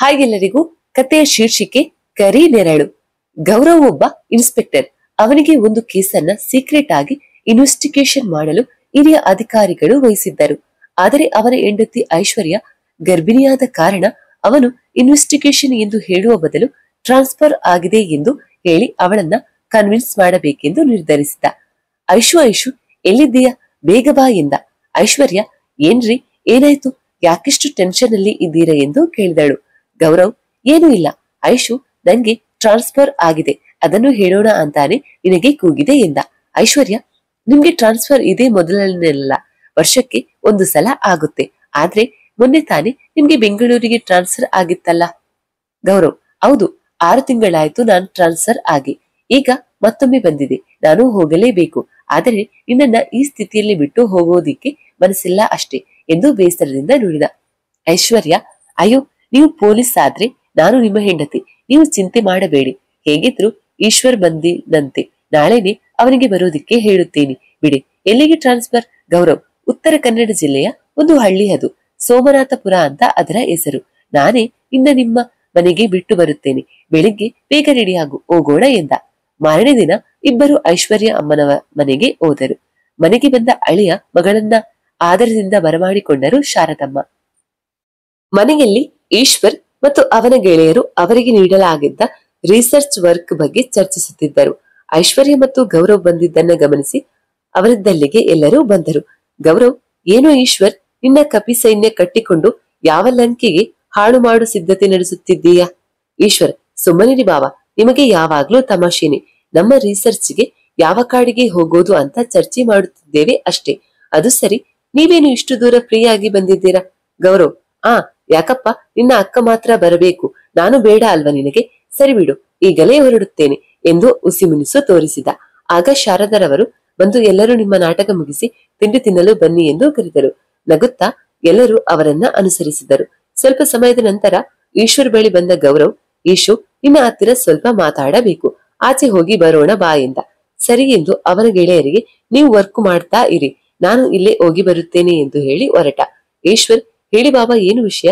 ಹಾಗೆಲ್ಲರಿಗೂ ಕಥೆಯ ಶೀರ್ಷಿಕೆ ಕರಿ ನೆರಳು. ಗೌರವ್ ಒಬ್ಬ ಇನ್ಸ್ಪೆಕ್ಟರ್. ಅವನಿಗೆ ಒಂದು ಕೇಸನ್ನ ಸೀಕ್ರೆಟ್ ಆಗಿ ಇನ್ವೆಸ್ಟಿಗೇಷನ್ ಮಾಡಲು ಹಿರಿಯ ಅಧಿಕಾರಿಗಳು ವಹಿಸಿದ್ದರು. ಆದರೆ ಅವನ ಹೆಂಡತಿ ಐಶ್ವರ್ಯ ಗರ್ಭಿಣಿಯಾದ ಕಾರಣ ಅವನು ಇನ್ವೆಸ್ಟಿಗೇಷನ್ ಎಂದು ಹೇಳುವ ಬದಲು ಟ್ರಾನ್ಸ್ಫರ್ ಆಗಿದೆ ಎಂದು ಹೇಳಿ ಅವಳನ್ನ ಕನ್ವಿನ್ಸ್ ಮಾಡಬೇಕೆಂದು ನಿರ್ಧರಿಸಿದ. ಐಶು ಎಲ್ಲಿದ್ದೀಯಾ, ಬೇಗ ಬಾ ಎಂದ. ಐಶ್ವರ್ಯ, ಏನ್ರಿ, ಏನಾಯ್ತು, ಯಾಕಿಷ್ಟು ಟೆನ್ಷನ್ ಅಲ್ಲಿ ಇದ್ದೀರಾ ಎಂದು ಕೇಳಿದಳು. ಗೌರವ್, ಏನೂ ಇಲ್ಲ ಐಶು, ನಂಗೆ ಟ್ರಾನ್ಸ್ಫರ್ ಆಗಿದೆ, ಅದನ್ನು ಹೇಳೋಣ ಅಂತಾನೆ ನಿನಗೆ ಕೂಗಿದೆ ಎಂದ. ಐಶ್ವರ್ಯ, ನಿಮ್ಗೆ ಟ್ರಾನ್ಸ್ಫರ್ ಇದೇ ಮೊದಲನೆಯಲ್ಲ, ವರ್ಷಕ್ಕೆ ಒಂದು ಸಲ ಆಗುತ್ತೆ. ಆದ್ರೆ ಮೊನ್ನೆ ತಾನೆ ನಿಮ್ಗೆ ಬೆಂಗಳೂರಿಗೆ ಟ್ರಾನ್ಸ್ಫರ್ ಆಗಿತ್ತಲ್ಲ. ಗೌರವ್, ಹೌದು, 6 ತಿಂಗಳಾಯ್ತು ನಾನು ಟ್ರಾನ್ಸ್ಫರ್ ಆಗಿ. ಈಗ ಮತ್ತೊಮ್ಮೆ ಬಂದಿದೆ, ನಾನು ಹೋಗಲೇಬೇಕು. ಆದರೆ ನಿನ್ನನ್ನ ಈ ಸ್ಥಿತಿಯಲ್ಲಿ ಬಿಟ್ಟು ಹೋಗೋದಿಕ್ಕೆ ಮನಸ್ಸಿಲ್ಲ ಅಷ್ಟೇ ಎಂದು ಬೇಸರದಿಂದ ನುಡಿದ. ಐಶ್ವರ್ಯ, ಅಯ್ಯೋ, ನೀವು ಪೊಲೀಸ್ ಆದ್ರೆ ನಾನು ನಿಮ್ಮ ಹೆಂಡತಿ, ನೀವು ಚಿಂತೆ ಮಾಡಬೇಡಿ. ಹೇಗಿದ್ರು ಈಶ್ವರ್ ಬಂದಿನಂತೆ, ನಾಳೆನೆ ಅವನಿಗೆ ಬರೋದಿಕ್ಕೆ ಹೇಳುತ್ತೇನೆ ಬಿಡಿ. ಎಲ್ಲಿಗೆ ಟ್ರಾನ್ಸ್ಫರ್? ಗೌರವ್, ಉತ್ತರ ಕನ್ನಡ ಜಿಲ್ಲೆಯ ಒಂದು ಹಳ್ಳಿ, ಅದು ಸೋಮನಾಥಪುರ ಅಂತ ಅದರ ಹೆಸರು. ನಾನೇ ಇನ್ನ ನಿಮ್ಮ ಮನೆಗೆ ಬಿಟ್ಟು ಬರುತ್ತೇನೆ. ಬೆಳಿಗ್ಗೆ ಬೇಗ ರೆಡಿಯಾಗು, ಹೋಗೋಣ ಎಂದ. ಮಾರನೇ ದಿನ ಇಬ್ಬರು ಐಶ್ವರ್ಯ ಅಮ್ಮನವ ಮನೆಗೆ ಹೋದರು. ಮನೆಗೆ ಬಂದ ಅಳಿಯ ಮಗಳನ್ನ ಆದರದಿಂದ ಬರಮಾಡಿಕೊಂಡರು ಶಾರದಮ್ಮ. ಮನೆಯಲ್ಲಿ ಈಶ್ವರ್ ಮತ್ತು ಅವನ ಗೆಳೆಯರು ಅವರಿಗೆ ನೀಡಲಾಗಿದ್ದ ರಿಸರ್ಚ್ ವರ್ಕ್ ಬಗ್ಗೆ ಚರ್ಚಿಸುತ್ತಿದ್ದರು. ಐಶ್ವರ್ಯ ಮತ್ತು ಗೌರವ್ ಬಂದಿದ್ದನ್ನ ಗಮನಿಸಿ ಅವರಿದ್ದಲ್ಲಿಗೆ ಎಲ್ಲರೂ ಬಂದರು. ಗೌರವ್, ಏನೋ ಈಶ್ವರ್, ನಿನ್ನ ಕಪಿ ಸೈನ್ಯ ಕಟ್ಟಿಕೊಂಡು ಯಾವ ಲಂಕೆಗೆ ಹಾಳು ಮಾಡು ಸಿದ್ಧತೆ ನಡೆಸುತ್ತಿದ್ದೀಯಾ? ಈಶ್ವರ್, ಸುಮ್ಮನಿರಿ ಬಾವ, ನಿಮಗೆ ಯಾವಾಗ್ಲೂ ತಮಾಷೆನೆ. ನಮ್ಮ ರಿಸರ್ಚ್ಗೆ ಯಾವ ಕಾಡಿಗೆ ಹೋಗೋದು ಅಂತ ಚರ್ಚೆ ಮಾಡುತ್ತಿದ್ದೇವೆ ಅಷ್ಟೇ. ಅದು ಸರಿ, ನೀವೇನು ಇಷ್ಟು ದೂರ ಫ್ರೀ ಆಗಿ ಬಂದಿದ್ದೀರಾ? ಗೌರವ್, ಯಾಕಪ್ಪ, ನಿನ್ನ ಅಕ್ಕ ಮಾತ್ರ ಬರಬೇಕು, ನಾನು ಬೇಡ ಅಲ್ವಾ ನಿನಗೆ? ಸರಿ ಬಿಡು, ಈಗಲೇ ಹೊರಡುತ್ತೇನೆ ಎಂದು ಉಸಿಮುನಿಸು ತೋರಿಸಿದ. ಆಗ ಶಾರದರವರು ಬಂದು ಎಲ್ಲರೂ ನಿಮ್ಮ ನಾಟಕ ಮುಗಿಸಿ ತಿಂಡಿ ತಿನ್ನಲು ಬನ್ನಿ ಎಂದು ಕರೆದರು. ನಗುತ್ತಾ ಎಲ್ಲರೂ ಅವರನ್ನ ಅನುಸರಿಸಿದರು. ಸ್ವಲ್ಪ ಸಮಯದ ನಂತರ ಈಶ್ವರ್ ಬಳಿ ಬಂದ ಗೌರವ್, ಈಶು, ನಿನ್ನ ಹತ್ತಿರ ಸ್ವಲ್ಪ ಮಾತಾಡಬೇಕು, ಆಚೆ ಹೋಗಿ ಬರೋಣ ಬಾ ಎಂದ. ಸರಿ ಎಂದು ಅವನ ಗೆಳೆಯರಿಗೆ, ನೀವು ವರ್ಕ್ ಮಾಡ್ತಾ ಇರಿ, ನಾನು ಇಲ್ಲೇ ಹೋಗಿ ಬರುತ್ತೇನೆ ಎಂದು ಹೇಳಿ ಹೊರಟ. ಈಶ್ವರ್, ಹೇಳಿ ಬಾಬಾ, ಏನು ವಿಷಯ?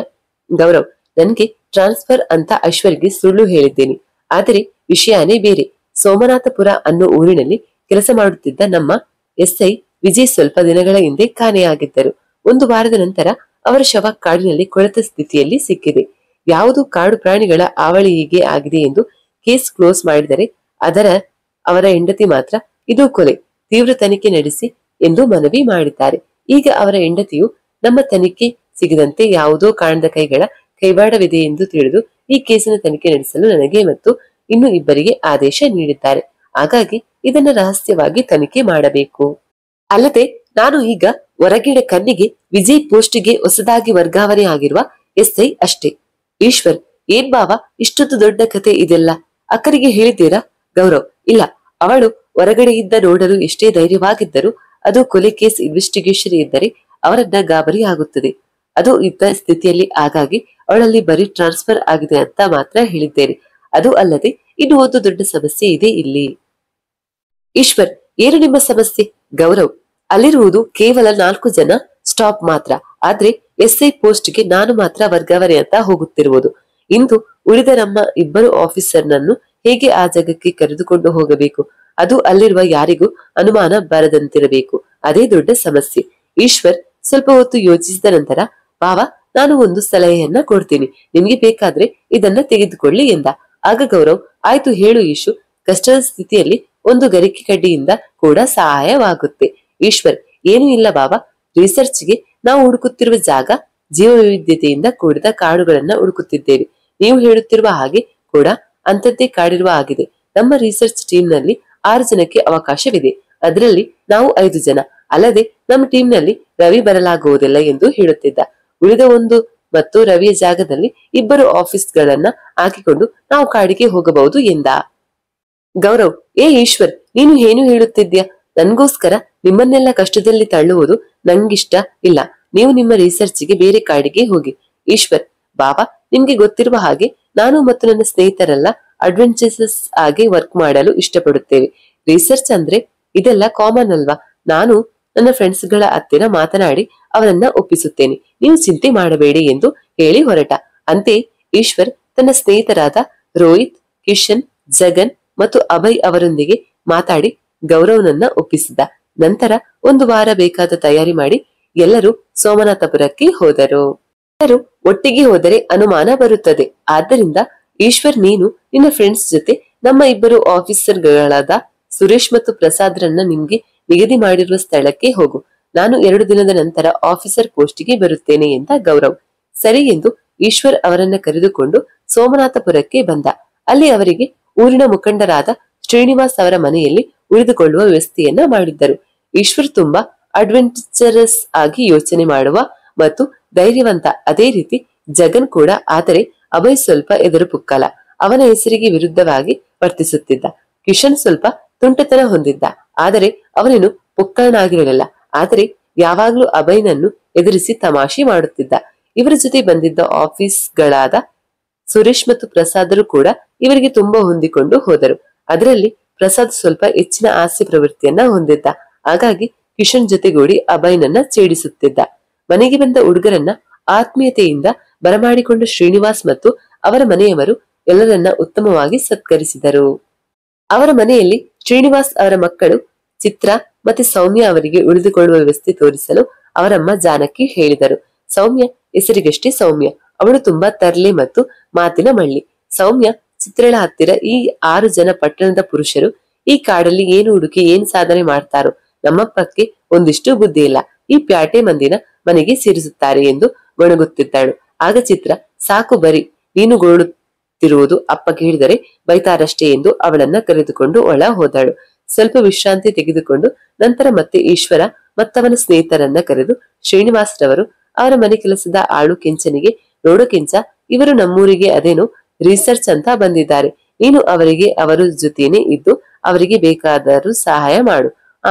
ಗೌರವ್, ನನ್ಗೆ ಟ್ರಾನ್ಸ್ಫರ್ ಅಂತ ಐಶ್ವರ್ಗೆ ಸುಳ್ಳು ಹೇಳಿದ್ದೇನೆ. ಆದರೆ ವಿಷಯನೇ ಬೇರೆ. ಸೋಮನಾಥಪುರ ಅನ್ನೋ ಊರಿನಲ್ಲಿ ಕೆಲಸ ಮಾಡುತ್ತಿದ್ದ ನಮ್ಮ SI ವಿಜಯ್ ಸ್ವಲ್ಪ ದಿನಗಳ ಹಿಂದೆ ಕಾಣೆಯಾಗಿದ್ದರು. 1 ವಾರದ ನಂತರ ಅವರ ಶವ ಕಾಡಿನಲ್ಲಿ ಕೊಳೆತ ಸ್ಥಿತಿಯಲ್ಲಿ ಸಿಕ್ಕಿದೆ. ಯಾವುದು ಕಾಡು ಪ್ರಾಣಿಗಳ ಹಾವಳಿ ಹೀಗೆ ಆಗಿದೆ ಎಂದು ಕೇಸ್ ಕ್ಲೋಸ್ ಮಾಡಿದರೆ ಅವರ ಹೆಂಡತಿ ಮಾತ್ರ ಇದು ಕೊಲೆ, ತೀವ್ರ ತನಿಖೆ ನಡೆಸಿ ಎಂದು ಮನವಿ ಮಾಡಿದ್ದಾರೆ. ಈಗ ಅವರ ಹೆಂಡತಿಯು ನಮ್ಮ ತನಿಖೆ ಸಿಗದಂತೆ ಯಾವುದೋ ಕಾಣದ ಕೈಗಳ ಕೈವಾಡವಿದೆ ಎಂದು ತಿಳಿದು ಈ ಕೇಸಿನ ತನಿಖೆ ನಡೆಸಲು ನನಗೆ ಮತ್ತು ಇನ್ನು ಇಬ್ಬರಿಗೆ ಆದೇಶ ನೀಡಿದ್ದಾರೆ. ಹಾಗಾಗಿ ಇದನ್ನ ರಹಸ್ಯವಾಗಿ ತನಿಖೆ ಮಾಡಬೇಕು. ಅಲ್ಲದೆ ನಾನು ಈಗ ಹೊರಗಿಡ ಕಣ್ಣಿಗೆ ವಿಜಯ್ ಪೋಸ್ಟ್ಗೆ ಹೊಸದಾಗಿ ವರ್ಗಾವಣೆ ಆಗಿರುವ SI ಅಷ್ಟೇ. ಈಶ್ವರ್, ಏನ್ ಬಾವ, ಇಷ್ಟೊಂದು ದೊಡ್ಡ ಕತೆ ಇದೆಲ್ಲ ಅಕ್ಕರಿಗೆ ಹೇಳಿದ್ದೀರಾ? ಗೌರವ್, ಇಲ್ಲ, ಅವಳು ಹೊರಗಡೆ ಇದ್ದ ನೋಡಲು ಎಷ್ಟೇ ಧೈರ್ಯವಾಗಿದ್ದರೂ ಅದು ಕೊಲೆ ಕೇಸ್ ಇನ್ವೆಸ್ಟಿಗೇಷನ್ ಇದ್ದರೆ ಅವರನ್ನ ಗಾಬರಿ ಆಗುತ್ತದೆ. ಅದು ಇದ್ದ ಸ್ಥಿತಿಯಲ್ಲಿ ಹಾಗಾಗಿ ಅವಳಲ್ಲಿ ಬರೀ ಟ್ರಾನ್ಸ್ಫರ್ ಆಗಿದೆ ಅಂತ ಮಾತ್ರ ಹೇಳಿದ್ದೇನೆ. ಅದು ಅಲ್ಲದೆ ಇನ್ನು ಒಂದು ದೊಡ್ಡ ಸಮಸ್ಯೆ ಇದೆ ಇಲ್ಲಿ. ಈಶ್ವರ್, ಏನು ನಿಮ್ಮ ಸಮಸ್ಯೆ? ಗೌರವ್, ಅಲ್ಲಿರುವುದು ಕೇವಲ 4 ಜನ ಸ್ಟಾಪ್ ಮಾತ್ರ. ಆದ್ರೆ SI ಪೋಸ್ಟ್ಗೆ ನಾನು ಮಾತ್ರ ವರ್ಗಾವಣೆ ಅಂತ ಹೋಗುತ್ತಿರುವುದು. ಇಂದು ಉಳಿದ ನಮ್ಮ ಇಬ್ಬರು ಆಫೀಸರ್ನನ್ನು ಹೇಗೆ ಆ ಜಾಗಕ್ಕೆ ಕರೆದುಕೊಂಡು ಹೋಗಬೇಕು? ಅದು ಅಲ್ಲಿರುವ ಯಾರಿಗೂ ಅನುಮಾನ ಬರದಂತಿರಬೇಕು. ಅದೇ ದೊಡ್ಡ ಸಮಸ್ಯೆ. ಈಶ್ವರ್ ಸ್ವಲ್ಪ ಹೊತ್ತು ಯೋಚಿಸಿದ ನಂತರ, ಬಾವಾ, ನಾನು ಒಂದು ಸಲಹೆಯನ್ನ ಕೊಡ್ತೀನಿ, ನಿಮ್ಗೆ ಬೇಕಾದ್ರೆ ಇದನ್ನ ತೆಗೆದುಕೊಳ್ಳಿ ಎಂದ. ಆಗ ಗೌರವ್, ಆಯ್ತು ಹೇಳು ಈಶು, ಕಷ್ಟದ ಸ್ಥಿತಿಯಲ್ಲಿ ಒಂದು ಗರಿಕೆ ಕಡ್ಡಿಯಿಂದ ಕೂಡ ಸಹಾಯವಾಗುತ್ತೆ. ಈಶ್ವರ್, ಏನೂ ಇಲ್ಲ ಬಾಬಾ, ರಿಸರ್ಚ್ಗೆ ನಾವು ಹುಡುಕುತ್ತಿರುವ ಜಾಗ ಜೀವ ವೈವಿಧ್ಯತೆಯಿಂದ ಕೂಡಿದ ಕಾಡುಗಳನ್ನ ಹುಡುಕುತ್ತಿದ್ದೇವೆ. ನೀವು ಹೇಳುತ್ತಿರುವ ಹಾಗೆ ಕೂಡ ಅಂತದ್ದೇ ಕಾಡಿರುವ ಆಗಿದೆ. ನಮ್ಮ ರಿಸರ್ಚ್ ಟೀಮ್ ನಲ್ಲಿ 6 ಜನಕ್ಕೆ ಅವಕಾಶವಿದೆ. ಅದರಲ್ಲಿ ನಾವು 5 ಜನ. ಅಲ್ಲದೆ ನಮ್ಮ ಟೀಮ್ ನಲ್ಲಿ ರವಿ ಬರಲಾಗುವುದಿಲ್ಲ ಎಂದು ಹೇಳುತ್ತಿದ್ದ. ಉಳಿದ 1 ಮತ್ತು ರವಿಯ ಜಾಗದಲ್ಲಿ 2 ಆಫೀಸ್ಗಳನ್ನ ಹಾಕಿಕೊಂಡು ನಾವು ಕಾಡಿಗೆ ಹೋಗಬಹುದು ಎಂದ. ಗೌರವ್, ಈಶ್ವರ್, ನೀನು ಏನು ಹೇಳುತ್ತಿದ್ಯಾ? ನನ್ಗೋಸ್ಕರ ನಿಮ್ಮನ್ನೆಲ್ಲ ಕಷ್ಟದಲ್ಲಿ ತಳ್ಳುವುದು ನಂಗಿಷ್ಟ ಇಲ್ಲ. ನೀವು ನಿಮ್ಮ ರಿಸರ್ಚ್ಗೆ ಬೇರೆ ಕಾಡಿಗೆ ಹೋಗಿ. ಈಶ್ವರ್, ಬಾಬಾ, ನಿಮ್ಗೆ ಗೊತ್ತಿರುವ ಹಾಗೆ ನಾನು ಮತ್ತು ನನ್ನ ಸ್ನೇಹಿತರೆಲ್ಲ ಅಡ್ವೆಂಚರಸ್ ಆಗಿ ವರ್ಕ್ ಮಾಡಲು ಇಷ್ಟಪಡುತ್ತೇವೆ. ರಿಸರ್ಚ್ ಅಂದ್ರೆ ಇದೆಲ್ಲ ಕಾಮನ್ ಅಲ್ವಾ? ನಾನು ನನ್ನ ಫ್ರೆಂಡ್ಸ್ ಗಳ ಹತ್ತಿರ ಮಾತನಾಡಿ ಅವರನ್ನ ಒಪ್ಪಿಸುತ್ತೇನೆ, ನೀವು ಚಿಂತೆ ಮಾಡಬೇಡಿ ಎಂದು ಹೇಳಿ ಹೊರಟ. ಅಂತೆ ಈಶ್ವರ್ ತನ್ನ ಸ್ನೇಹಿತರಾದ ರೋಹಿತ್, ಕಿಶನ್, ಜಗನ್ ಮತ್ತು ಅಭಯ್ ಅವರೊಂದಿಗೆ ಮಾತಾಡಿ ಗೌರವ್ನನ್ನ ಒಪ್ಪಿಸಿದ. ನಂತರ ಒಂದು ವಾರ ಬೇಕಾದ ತಯಾರಿ ಮಾಡಿ ಎಲ್ಲರೂ ಸೋಮನಾಥಪುರಕ್ಕೆ ಹೋದರು. ಎಲ್ಲರೂ ಒಟ್ಟಿಗೆ ಹೋದರೆ ಅನುಮಾನ ಬರುತ್ತದೆ. ಆದ್ದರಿಂದ ಈಶ್ವರ್, ನೀನು ನಿನ್ನ ಫ್ರೆಂಡ್ಸ್ ಜೊತೆ ನಮ್ಮ ಇಬ್ಬರು ಆಫೀಸರ್ಗಳಾದ ಸುರೇಶ್ ಮತ್ತು ಪ್ರಸಾದ್ರನ್ನ ನಿಮ್ಗೆ ನಿಗದಿ ಮಾಡಿರುವ ಸ್ಥಳಕ್ಕೆ ಹೋಗು. ನಾನು 2 ದಿನದ ನಂತರ ಆಫೀಸರ್ ಪೋಸ್ಟ್ಗೆ ಬರುತ್ತೇನೆ ಎಂದ ಗೌರವ್. ಸರಿ ಎಂದು ಈಶ್ವರ್ ಅವರನ್ನ ಕರೆದುಕೊಂಡು ಸೋಮನಾಥಪುರಕ್ಕೆ ಬಂದ. ಅಲ್ಲಿ ಅವರಿಗೆ ಊರಿನ ಮುಖಂಡರಾದ ಶ್ರೀನಿವಾಸ್ ಅವರ ಮನೆಯಲ್ಲಿ ಉಳಿದುಕೊಳ್ಳುವ ವ್ಯವಸ್ಥೆಯನ್ನ ಮಾಡಿದ್ದರು. ಈಶ್ವರ್ ತುಂಬಾ ಅಡ್ವೆಂಚರಸ್ ಆಗಿ ಯೋಚನೆ ಮಾಡುವ ಮತ್ತು ಧೈರ್ಯವಂತ. ಅದೇ ರೀತಿ ಜಗನ್ ಕೂಡ. ಆದರೆ ಅಭಯ್ ಸ್ವಲ್ಪ ಎದುರು ಪುಕ್ಕಲ. ಅವನ ಹೆಸರಿಗೆ ವಿರುದ್ಧವಾಗಿ ವರ್ತಿಸುತ್ತಿದ್ದ. ಕಿಶನ್ ಸ್ವಲ್ಪ ತುಂಟತನ ಹೊಂದಿದ್ದ. ಆದರೆ ಅವನೇನು ಪುಕ್ಕಳನಾಗಿರಲಿಲ್ಲ. ಆದರೆ ಯಾವಾಗ್ಲೂ ಅಭಯ್ನನ್ನು ಎದುರಿಸಿ ತಮಾಷೆ ಮಾಡುತ್ತಿದ್ದ. ಇವರ ಜೊತೆ ಬಂದಿದ್ದ ಆಫೀಸ್ಗಳಾದ ಸುರೇಶ್ ಮತ್ತು ಪ್ರಸಾದರು ಕೂಡ ಇವರಿಗೆ ತುಂಬಾ ಹೊಂದಿಕೊಂಡು ಹೋದರು. ಅದರಲ್ಲಿ ಪ್ರಸಾದ್ ಸ್ವಲ್ಪ ಹೆಚ್ಚಿನ ಹಾಸ್ಯ ಪ್ರವೃತ್ತಿಯನ್ನ ಹೊಂದಿದ್ದ. ಹಾಗಾಗಿ ಕಿಶನ್ ಜೊತೆಗೂಡಿ ಅಭಯ್ನನ್ನ ಛೇಡಿಸುತ್ತಿದ್ದ. ಮನೆಗೆ ಬಂದ ಹುಡುಗರನ್ನ ಆತ್ಮೀಯತೆಯಿಂದ ಬರಮಾಡಿಕೊಂಡ ಶ್ರೀನಿವಾಸ್ ಮತ್ತು ಅವರ ಮನೆಯವರು ಎಲ್ಲರನ್ನ ಉತ್ತಮವಾಗಿ ಸತ್ಕರಿಸಿದರು. ಅವರ ಮನೆಯಲ್ಲಿ ಶ್ರೀನಿವಾಸ್ ಅವರ ಮಕ್ಕಳು ಚಿತ್ರ ಮತ್ತೆ ಸೌಮ್ಯ ಅವರಿಗೆ ಉಳಿದುಕೊಳ್ಳುವ ವ್ಯವಸ್ಥೆ ತೋರಿಸಲು ಅವರಮ್ಮ ಜಾನಕಿ ಹೇಳಿದರು. ಸೌಮ್ಯ ಹೆಸರಿಗಷ್ಟೇ ಸೌಮ್ಯ. ಅವಳು ತುಂಬಾ ತರ್ಲೆ ಮತ್ತು ಮಾತಿನ ಮಳ್ಳಿ. ಸೌಮ್ಯ ಚಿತ್ರಳ ಹತ್ತಿರ, ಈ 6 ಜನ ಪಟ್ಟಣದ ಪುರುಷರು ಈ ಕಾಡಲ್ಲಿ ಏನು ಹುಡುಕಿ ಏನ್ ಸಾಧನೆ ಮಾಡ್ತಾರೋ, ನಮ್ಮಪ್ಪಕ್ಕೆ ಒಂದಿಷ್ಟು ಬುದ್ಧಿ ಇಲ್ಲ, ಈ ಪ್ಯಾಟೆ ಮಂದಿನ ಮನೆಗೆ ಸೇರಿಸುತ್ತಾರೆ ಎಂದು ಗೊಣಗುತ್ತಿದ್ದಾಳು. ಆಗ ಚಿತ್ರ, ಸಾಕು ಬರಿ ನೀನು ಗೋಳುತ್ತಿರುವುದು, ಅಪ್ಪ ಕೇಳಿದರೆ ಬೈತಾರಷ್ಟೇ ಎಂದು ಅವಳನ್ನ ಕರೆದುಕೊಂಡು ಒಳ ಹೋದಳು. ಸ್ವಲ್ಪ ವಿಶ್ರಾಂತಿ ತೆಗೆದುಕೊಂಡು ನಂತರ ಮತ್ತೆ ಈಶ್ವರ ಮತ್ತವನ ಸ್ನೇಹಿತರನ್ನ ಕರೆದು, ಶ್ರೀನಿವಾಸ್ ರವರು ಅವರ ಮನೆ ಕೆಲಸದ ಆಳು ಕೆಂಚನಿಗೆ, ನೋಡು ಕೆಂಚ, ಇವರು ನಮ್ಮೂರಿಗೆ ಅದೇನೋ ರಿಸರ್ಚ್ ಅಂತ ಬಂದಿದ್ದಾರೆ. ನೀನು ಅವರಿಗೆ ಅವರ ಜೊತೆನೆ ಇದ್ದು ಅವರಿಗೆ ಬೇಕಾದರೂ ಸಹಾಯ ಮಾಡು.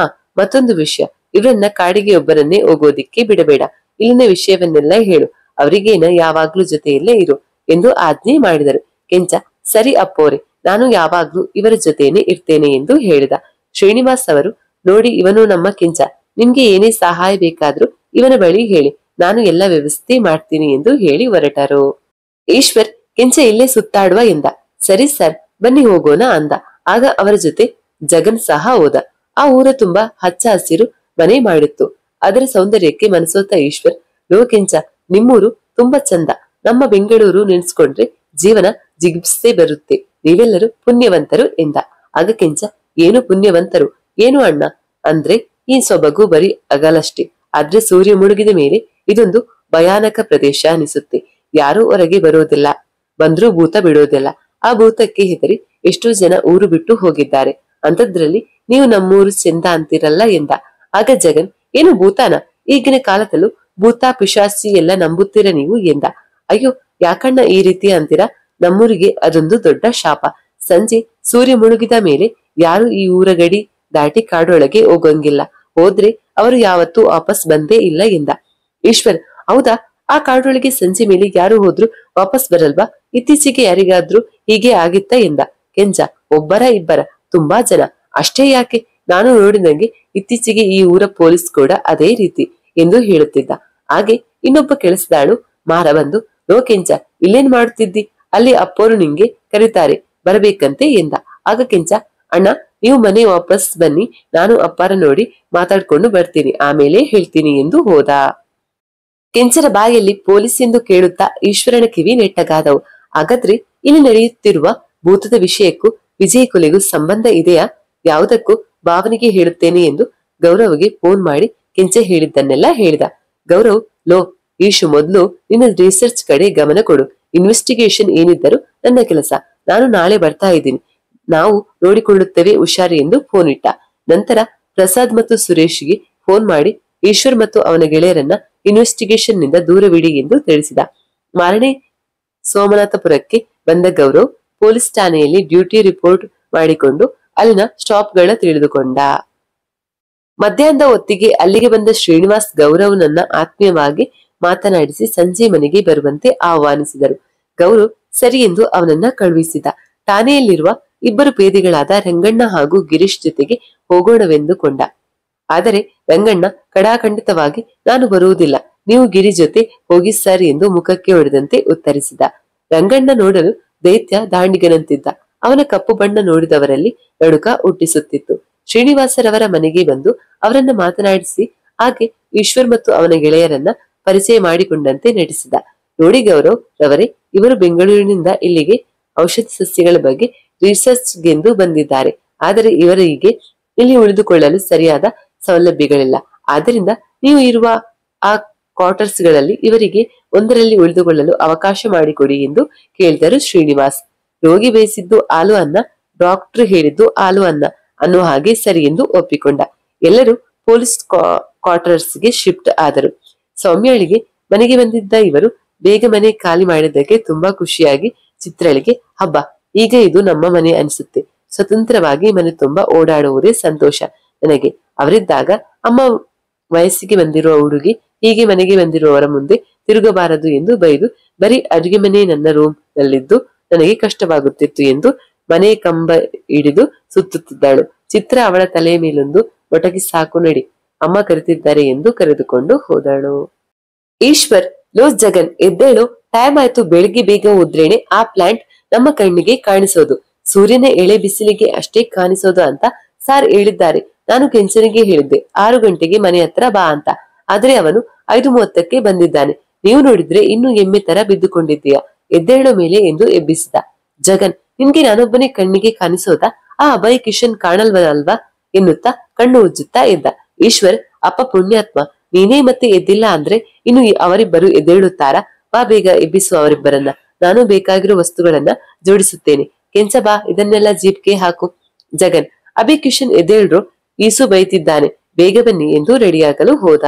ಮತ್ತೊಂದು ವಿಷಯ, ಇವರನ್ನ ಕಾಡಿಗೆ ಒಬ್ಬರನ್ನೇ ಹೋಗೋದಿಕ್ಕೆ ಬಿಡಬೇಡ. ಇಲ್ಲಿನ ವಿಷಯವನ್ನೆಲ್ಲ ಹೇಳು. ಅವರಿಗೇನ ಯಾವಾಗ್ಲೂ ಜೊತೆಯಲ್ಲೇ ಇರು ಎಂದು ಆಜ್ಞೆ ಮಾಡಿದರು. ಕೆಂಚ, ಸರಿ ಅಪ್ಪೋರೆ, ನಾನು ಯಾವಾಗ್ಲೂ ಇವರ ಜೊತೆನೆ ಇರ್ತೇನೆ ಎಂದು ಹೇಳಿದ. ಶ್ರೀನಿವಾಸ್ ಅವರು, ನೋಡಿ ಇವನು ನಮ್ಮ ಕೆಂಚ, ನಿಮ್ಗೆ ಏನೇ ಸಹಾಯ ಬೇಕಾದ್ರೂ ಇವನ ಬಳಿ ಹೇಳಿ, ನಾನು ಎಲ್ಲ ವ್ಯವಸ್ಥೆ ಮಾಡ್ತೀನಿ ಎಂದು ಹೇಳಿ ಹೊರಟರು. ಈಶ್ವರ್, ಕೆಂಚ ಇಲ್ಲೇ ಸುತ್ತಾಡುವ ಎಂದ. ಸರಿ ಸರ್, ಬನ್ನಿ ಹೋಗೋಣ ಅಂದ. ಆಗ ಅವರ ಜೊತೆ ಜಗನ್ ಸಹ ಹೋದ. ಆ ಊರ ತುಂಬಾ ಹಚ್ಚ ಹಸಿರು ಮನೆ ಮಾಡಿತ್ತು. ಅದರ ಸೌಂದರ್ಯಕ್ಕೆ ಮನಸೋತ ಈಶ್ವರ್, ಲೋ ಕೆಂಚ, ನಿಮ್ಮೂರು ತುಂಬಾ ಚಂದ. ನಮ್ಮ ಬೆಂಗಳೂರು ನೆನ್ಸ್ಕೊಂಡ್ರೆ ಜೀವನ ಜಿಗುಪ್ಸೆ ಬರುತ್ತೆ. ನೀವೆಲ್ಲರೂ ಪುಣ್ಯವಂತರು ಎಂದ. ಆಗ ಕೆಂಚ, ಏನು ಪುಣ್ಯವಂತರು ಏನು ಅಣ್ಣ? ಅಂದ್ರೆ ಈ ಸೊಬಗು ಬರೀ ಅಗಲಷ್ಟೇ. ಆದ್ರೆ ಸೂರ್ಯ ಮುಳುಗಿದ ಮೇಲೆ ಇದೊಂದು ಭಯಾನಕ ಪ್ರದೇಶ ಅನಿಸುತ್ತೆ. ಯಾರೂ ಹೊರಗೆ ಬರೋದಿಲ್ಲ, ಬಂದ್ರೂ ಭೂತ ಬಿಡೋದಿಲ್ಲ. ಆ ಭೂತಕ್ಕೆ ಹೆದರಿ ಎಷ್ಟೋ ಜನ ಊರು ಬಿಟ್ಟು ಹೋಗಿದ್ದಾರೆ. ಅಂತದ್ರಲ್ಲಿ ನೀವು ನಮ್ಮೂರು ಚೆಂದ ಅಂತಿರಲ್ಲ ಎಂದ. ಆಗ ಜಗನ್, ಏನು ಭೂತಾನ? ಈಗಿನ ಕಾಲದಲ್ಲೂ ಭೂತ ಪಿಶಾಚಿ ಎಲ್ಲ ನಂಬುತ್ತೀರ ನೀವು ಎಂದ. ಅಯ್ಯೋ ಯಾಕಣ್ಣ ಈ ರೀತಿ ಅಂತೀರಾ? ನಮ್ಮೂರಿಗೆ ಅದೊಂದು ದೊಡ್ಡ ಶಾಪ. ಸಂಜೆ ಸೂರ್ಯ ಮುಳುಗಿದ ಮೇಲೆ ಯಾರು ಈ ಊರ ಗಡಿ ದಾಟಿ ಕಾಡೊಳಗೆ ಹೋಗಂಗಿಲ್ಲ. ಹೋದ್ರೆ ಅವರು ಯಾವತ್ತೂ ವಾಪಸ್ ಬಂದೇ ಇಲ್ಲ ಎಂದ. ಈಶ್ವರ್, ಹೌದಾ? ಆ ಕಾಡೊಳಗೆ ಸಂಜೆ ಮೇಲೆ ಯಾರು ಹೋದ್ರು ವಾಪಸ್ ಬರಲ್ವಾ? ಇತ್ತೀಚೆಗೆ ಯಾರಿಗಾದ್ರೂ ಹೀಗೆ ಆಗಿತ್ತ ಎಂದ. ಕೆಂಚ, ಒಬ್ಬರ ಇಬ್ಬರ, ತುಂಬಾ ಜನ. ಅಷ್ಟೇ ಯಾಕೆ, ನಾನು ನೋಡಿದಂಗೆ ಇತ್ತೀಚೆಗೆ ಈ ಊರ ಪೊಲೀಸ್ ಕೂಡ ಅದೇ ರೀತಿ ಎಂದು ಹೇಳುತ್ತಿದ್ದ. ಹಾಗೆ ಇನ್ನೊಬ್ಬ ಕೆಲಸದಾಳು ಮಾರ ಬಂದು, ನೋ ಕೆಂಚ, ಇಲ್ಲೇನ್ ಮಾಡುತ್ತಿದ್ದಿ? ಅಲ್ಲಿ ಅಪ್ಪೋರು ನಿಂಗೆ ಕರೀತಾರೆ, ಬರಬೇಕಂತೆ ಎಂದ. ಆಗ ಕೆಂಚ, ಅಣ್ಣ ನೀವು ಮನೆ ವಾಪಸ್ ಬನ್ನಿ, ನಾನು ಅಪ್ಪಾರ ನೋಡಿ ಮಾತಾಡ್ಕೊಂಡು ಬರ್ತೀನಿ, ಆಮೇಲೆ ಹೇಳ್ತೀನಿ ಎಂದು ಹೋದ. ಕೆಂಚನ ಬಾಯಲ್ಲಿ ಪೊಲೀಸ್ ಎಂದು ಕೇಳುತ್ತಾ ಈಶ್ವರನ ಕಿವಿ ನೆಟ್ಟಗಾದವು. ಹಾಗಾದ್ರೆ ಇಲ್ಲಿ ನಡೆಯುತ್ತಿರುವ ಭೂತದ ವಿಷಯಕ್ಕೂ ವಿಜಯ ಕೊಲೆಗೂ ಸಂಬಂಧ ಇದೆಯಾ? ಯಾವುದಕ್ಕೂ ಭಾವನೆಗೆ ಹೇಳುತ್ತೇನೆ ಎಂದು ಗೌರವ್ಗೆ ಫೋನ್ ಮಾಡಿ ಕೆಂಚ ಹೇಳಿದ್ದನ್ನೆಲ್ಲ ಹೇಳಿದ. ಗೌರವ್, ಲೋ ಈಶು, ಮೊದ್ಲು ನಿನ್ನ ರಿಸರ್ಚ್ ಕಡೆ ಗಮನ ಕೊಡು. ಇನ್ವೆಸ್ಟಿಗೇಷನ್ ಏನಿದ್ದರೂ ನನ್ನ ಕೆಲಸ. ನಾನು ನಾಳೆ ಬರ್ತಾ ಇದ್ದೀನಿ, ನಾವು ನೋಡಿಕೊಳ್ಳುತ್ತೇವೆ, ಹುಷಾರಿ ಎಂದು ಫೋನ್ ಇಟ್ಟ. ನಂತರ ಪ್ರಸಾದ್ ಮತ್ತು ಸುರೇಶ್ಗೆ ಫೋನ್ ಮಾಡಿ ಈಶ್ವರ್ ಮತ್ತು ಅವನ ಗೆಳೆಯರನ್ನ ಇನ್ವೆಸ್ಟಿಗೇಷನ್ ನಿಂದ ದೂರವಿಡಿ ಎಂದು ತಿಳಿಸಿದ. ಮಾರನೇ ಸೋಮನಾಥಪುರಕ್ಕೆ ಬಂದ ಗೌರವ್ ಪೊಲೀಸ್ ಠಾಣೆಯಲ್ಲಿ ಡ್ಯೂಟಿ ರಿಪೋರ್ಟ್ ಮಾಡಿಕೊಂಡು ಅಲ್ಲಿನ ಸ್ಟಾಪ್ಗಳ ತಿಳಿದುಕೊಂಡ. ಮಧ್ಯಾಹ್ನದ ಹೊತ್ತಿಗೆ ಅಲ್ಲಿಗೆ ಬಂದ ಶ್ರೀನಿವಾಸ್ ಗೌರವ್ನನ್ನ ಆತ್ಮೀಯವಾಗಿ ಮಾತನಾಡಿಸಿ ಸಂಜೆ ಮನೆಗೆ ಬರುವಂತೆ ಆಹ್ವಾನಿಸಿದರು. ಗೌರವ್ ಸರಿ ಎಂದು ಅವನನ್ನ ಕಳುಹಿಸಿದ. ಠಾಣೆಯಲ್ಲಿರುವ ಇಬ್ಬರು ಪೇದೆಗಳಾದ ರಂಗಣ್ಣ ಹಾಗೂ ಗಿರೀಶ್ ಜೊತೆಗೆ ಹೋಗೋಣವೆಂದುಕೊಂಡ. ಆದರೆ ರಂಗಣ್ಣ ಕಡಾಖಂಡಿತವಾಗಿ, ನಾನು ಬರುವುದಿಲ್ಲ, ನೀವು ಗಿರಿ ಜೊತೆ ಹೋಗಿ ಸರ್ ಎಂದು ಮುಖಕ್ಕೆ ಹೊಡೆದಂತೆ ಉತ್ತರಿಸಿದ. ರಂಗಣ್ಣ ನೋಡಲು ದೈತ್ಯ ದಾಂಡಿಗನಂತಿದ್ದ. ಅವನ ಕಪ್ಪು ಬಣ್ಣ ನೋಡಿದವರಲ್ಲಿ ನಡುಕ ಹುಟ್ಟಿಸುತ್ತಿತ್ತು. ಶ್ರೀನಿವಾಸರವರ ಮನೆಗೆ ಬಂದು ಅವರನ್ನ ಮಾತನಾಡಿಸಿ ಹಾಗೆ ಈಶ್ವರ್ ಮತ್ತು ಅವನ ಗೆಳೆಯರನ್ನ ಪರಿಚಯ ಮಾಡಿಕೊಂಡಂತೆ ನಟಿಸಿದ. ನೋಡಿ ಗೌರವ್ ರವರೇ, ಇವರು ಬೆಂಗಳೂರಿನಿಂದ ಇಲ್ಲಿಗೆ ಔಷಧಿ ಸಸ್ಯಗಳ ಬಗ್ಗೆ ರಿಸರ್ಚ್ಗೆಂದು ಬಂದಿದ್ದಾರೆ. ಆದರೆ ಇವರಿಗೆ ಇಲ್ಲಿ ಉಳಿದುಕೊಳ್ಳಲು ಸರಿಯಾದ ಸೌಲಭ್ಯಗಳಿಲ್ಲ. ಆದ್ದರಿಂದ ನೀವು ಇರುವ ಆ ಕ್ವಾರ್ಟರ್ಸ್ ಗಳಲ್ಲಿ ಇವರಿಗೆ ಒಂದರಲ್ಲಿ ಉಳಿದುಕೊಳ್ಳಲು ಅವಕಾಶ ಮಾಡಿಕೊಡಿ ಎಂದು ಕೇಳಿದರು ಶ್ರೀನಿವಾಸ್. ರೋಗಿ ಬೇಯಿಸಿದ್ದು ಹಾಲು ಅನ್ನ, ಡಾಕ್ಟರ್ ಹೇಳಿದ್ದು ಹಾಲು ಅನ್ನ ಅನ್ನೋ ಹಾಗೆ ಸರಿ ಎಂದು ಒಪ್ಪಿಕೊಂಡ. ಎಲ್ಲರೂ ಪೊಲೀಸ್ ಕ್ವಾರ್ಟರ್ಸ್ಗೆ ಶಿಫ್ಟ್ ಆದರು. ಸೌಮ್ಯಳಿಗೆ ಮನೆಗೆ ಬಂದಿದ್ದ ಇವರು ಬೇಗ ಮನೆ ಖಾಲಿ ಮಾಡಿದ್ದಕ್ಕೆ ತುಂಬಾ ಖುಷಿಯಾಗಿ ಚಿತ್ರಳಿಗೆ, ಹಬ್ಬ, ಈಗ ಇದು ನಮ್ಮ ಮನೆ ಅನಿಸುತ್ತೆ. ಸ್ವತಂತ್ರವಾಗಿ ಮನೆ ತುಂಬಾ ಓಡಾಡುವುದೇ ಸಂತೋಷ ನನಗೆ. ಅವರಿದ್ದಾಗ ಅಮ್ಮ ವಯಸ್ಸಿಗೆ ಬಂದಿರುವ ಹುಡುಗಿ ಹೀಗೆ ಮನೆಗೆ ಬಂದಿರುವವರ ಮುಂದೆ ತಿರುಗಬಾರದು ಎಂದು ಬೈದು, ಬರೀ ಅಡುಗೆ ಮನೆ ನನ್ನ ರೂಮ್ ನಲ್ಲಿದ್ದು ನನಗೆ ಕಷ್ಟವಾಗುತ್ತಿತ್ತು ಎಂದು ಮನೆ ಕಂಬ ಹಿಡಿದು ಸುತ್ತುತ್ತಿದ್ದಳು. ಚಿತ್ರ ಅವಳ ತಲೆಯ ಮೇಲೊಂದು ಒಟಗಿ, ಸಾಕು ನಡಿ, ಅಮ್ಮ ಕರೆತಿದ್ದಾರೆ ಎಂದು ಕರೆದುಕೊಂಡು ಹೋದಳು. ಈಶ್ವರ್, ಲೋ ಜಗನ್, ಎದ್ದೇಳು, ಟೈಮ್ ಆಯ್ತು. ಬೆಳಿಗ್ಗೆ ಬೇಗ ಹೋದ್ರೇನೆ ಆ ಪ್ಲಾಂಟ್ ನಮ್ಮ ಕಣ್ಣಿಗೆ ಕಾಣಿಸೋದು. ಸೂರ್ಯನ ಎಳೆ ಬಿಸಿಲಿಗೆ ಅಷ್ಟೇ ಕಾಣಿಸೋದು ಅಂತ ಸಾರ್ ಹೇಳಿದ್ದಾರೆ. ನಾನು ಕೆಂಚನಿಗೆ ಹೇಳಿದ್ದೆ 6 ಗಂಟೆಗೆ ಮನೆ ಹತ್ರ ಬಾ ಅಂತ. ಆದ್ರೆ ಅವನು 5:30ಕ್ಕೆ ಬಂದಿದ್ದಾನೆ. ನೀವು ನೋಡಿದ್ರೆ ಇನ್ನು ಎಮ್ಮೆ ತರ ಬಿದ್ದುಕೊಂಡಿದ್ದೀಯಾ, ಎದ್ದೇಳೋ ಮೇಲೆ ಎಂದು ಎಬ್ಬಿಸಿದ. ಜಗನ್, ನಿನ್ಗೆ ನಾನೊಬ್ಬನೇ ಕಣ್ಣಿಗೆ ಕಾಣಿಸೋದಾ? ಆ ಅಭಯ್ ಕಿಶನ್ ಕಾಣಲ್ವಲ್ವಾ ಎನ್ನುತ್ತಾ ಕಣ್ಣು ಉಜ್ಜುತ್ತಾ ಎದ್ದ. ಈಶ್ವರ್, ಅಪ್ಪ ಪುಣ್ಯಾತ್ಮ, ನೀನೇ ಮತ್ತೆ ಎದ್ದಿಲ್ಲ ಅಂದ್ರೆ ಇನ್ನು ಅವರಿಬ್ಬರು ಎದ್ದೇಳುತ್ತಾರಾ? ಬಾ, ಬೇಗ ಎಬ್ಬಿಸು ಅವರಿಬ್ಬರನ್ನ. ನಾನು ಬೇಕಾಗಿರೋ ವಸ್ತುಗಳನ್ನ ಜೋಡಿಸುತ್ತೇನೆ. ಕೆಂಚ, ಬಾ, ಇದನ್ನೆಲ್ಲ ಜೀಪ್ಗೆ ಹಾಕು. ಜಗನ್, ಅಭಿ ಕಿಶನ್ ಎದ್ದೇಳ್ರು, ಈಸು ಬೈತಿದ್ದಾನೆ, ಬೇಗ ಬನ್ನಿ ಎಂದು ರೆಡಿಯಾಗಲು ಹೋದ.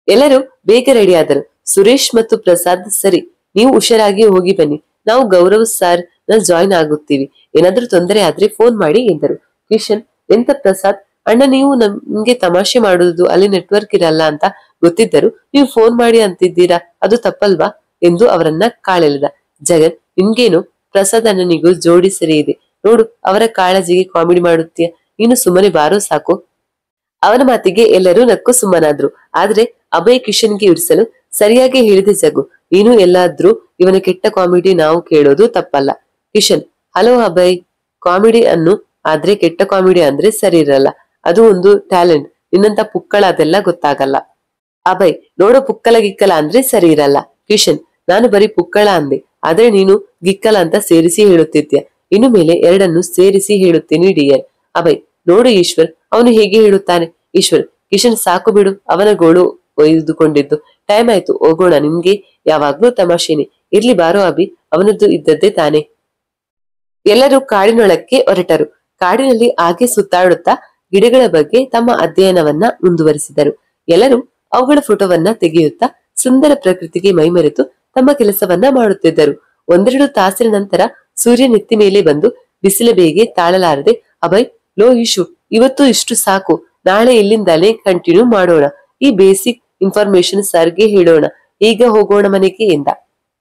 ಎಲ್ಲರೂ ಬೇಗ ರೆಡಿಯಾದರು. ಸುರೇಶ್ ಮತ್ತು ಪ್ರಸಾದ್, ಸರಿ, ನೀವು ಹುಷಾರಾಗಿ ಹೋಗಿ ಬನ್ನಿ, ನಾವು ಗೌರವ್ ಸರ್ ನ ಜಾಯಿನ್ ಆಗುತ್ತೀವಿ. ಏನಾದ್ರೂ ತೊಂದರೆ ಆದ್ರೆ ಫೋನ್ ಮಾಡಿ ಎಂದರು. ಕಿಶನ್, ಎಂತ ಪ್ರಸಾದ್ ಅಣ್ಣ, ನೀವು ನಮ್ಗೆ ತಮಾಷೆ ಮಾಡುವುದು, ಅಲ್ಲಿ ನೆಟ್ವರ್ಕ್ ಇರಲ್ಲ ಅಂತ ಗೊತ್ತಿದ್ದರು ನೀವು ಫೋನ್ ಮಾಡಿ ಅಂತಿದ್ದೀರಾ, ಅದು ತಪ್ಪಲ್ವಾ ಎಂದು ಅವರನ್ನ ಕಾಳೆಳೆದ. ಜಗನ್, ನಿಮ್ಗೇನು, ಪ್ರಸಾದ್ ಅಣ್ಣನಿಗೂ ಜೋಡಿ ಸರಿ ಇದೆ ನೋಡು, ಅವರ ಕಾಳಜಿಗೆ ಕಾಮಿಡಿ ಮಾಡುತ್ತೀಯ, ನೀನು ಸುಮ್ಮನೆ ಬಾರೋ ಸಾಕು. ಅವನ ಮಾತಿಗೆ ಎಲ್ಲರೂ ನಕ್ಕು ಸುಮ್ಮನಾದ್ರು. ಆದ್ರೆ ಅಭಯ್ ಕಿಶನ್ಗೆ ಇರಿಸಲು ಸರಿಯಾಗಿ ಹೇಳಿದೆ ಜಗು, ನೀನು ಎಲ್ಲಾದ್ರೂ ಇವನ ಕೆಟ್ಟ ಕಾಮಿಡಿ ನಾವು ಕೇಳೋದು ತಪ್ಪಲ್ಲ. ಕಿಶನ್, ಹಲೋ ಅಭಯ್, ಕಾಮಿಡಿ ಅನ್ನು, ಆದ್ರೆ ಕೆಟ್ಟ ಕಾಮಿಡಿ ಅಂದ್ರೆ ಸರಿ ಇರಲ್ಲ, ಅದು ಒಂದು ಟ್ಯಾಲೆಂಟ್, ನಿನ್ನಂತ ಪುಕ್ಕಳ ಅದೆಲ್ಲ ಗೊತ್ತಾಗಲ್ಲ. ಅಭಯ್, ನೋಡೋ, ಪುಕ್ಕಲ ಗಿಕ್ಕಲ ಅಂದ್ರೆ ಸರಿ ಇರಲ್ಲ. ಕಿಶನ್, ನಾನು ಬರೀ ಪುಕ್ಕಳ ಅಂದೆ, ಆದ್ರೆ ನೀನು ಗಿಕ್ಕಲ ಅಂತ ಸೇರಿಸಿ ಹೇಳುತ್ತಿದ್ಯ. ಇನ್ನು ಮೇಲೆ ಎರಡನ್ನು ಸೇರಿಸಿ ಹೇಳುತ್ತೇನೆ ಡಿಯರ್. ಅಭಯ್, ನೋಡು ಈಶ್ವರ್, ಅವನು ಹೇಗೆ ಹೇಳುತ್ತಾನೆ. ಈಶ್ವರ್, ಕಿಶನ್, ಸಾಕು ಬಿಡು, ಅವನ ಗೋಳು ಒಯ್ದುಕೊಂಡಿದ್ದು, ಟೈಮ್ ಆಯ್ತು, ಹೋಗೋಣ. ನಿಮ್ಗೆ ಯಾವಾಗ್ಲೂ ತಮಾಷೆನೆ, ಇರ್ಲಿ ಬಾರೋ ಅಭಿ, ಅವನದ್ದು ಇದ್ದದ್ದೇ ತಾನೆ. ಎಲ್ಲರೂ ಕಾಡಿನೊಳಕ್ಕೆ ಹೊರಟರು. ಕಾಡಿನಲ್ಲಿ ಹಾಗೆ ಸುತ್ತಾಡುತ್ತಾ ಗಿಡಗಳ ಬಗ್ಗೆ ತಮ್ಮ ಅಧ್ಯಯನವನ್ನ ಮುಂದುವರಿಸಿದರು. ಎಲ್ಲರೂ ಅವುಗಳ ಫೋಟೋವನ್ನ ತೆಗೆಯುತ್ತಾ ಸುಂದರ ಪ್ರಕೃತಿಗೆ ಮೈಮರೆತು ತಮ್ಮ ಕೆಲಸವನ್ನ ಮಾಡುತ್ತಿದ್ದರು. 1-2 ತಾಸಿನ ನಂತರ ಸೂರ್ಯ ನೆತ್ತಿ ಮೇಲೆ ಬಂದು ಬಿಸಿಲ ಬೇಗೆ ತಾಳಲಾರದೆ, ಅಭಯ್, ಲೋ ಇಶು, ಇವತ್ತು ಇಷ್ಟು ಸಾಕು, ನಾಳೆ ಇಲ್ಲಿಂದಲೇ ಕಂಟಿನ್ಯೂ ಮಾಡೋಣ. ಈ ಬೇಸಿಕ್ ಇನ್ಫಾರ್ಮೇಶನ್ ಸರ್ಗೆ ಹೇಳೋಣ, ಈಗ ಹೋಗೋಣ ಮನೆಗೆ ಎಂದ.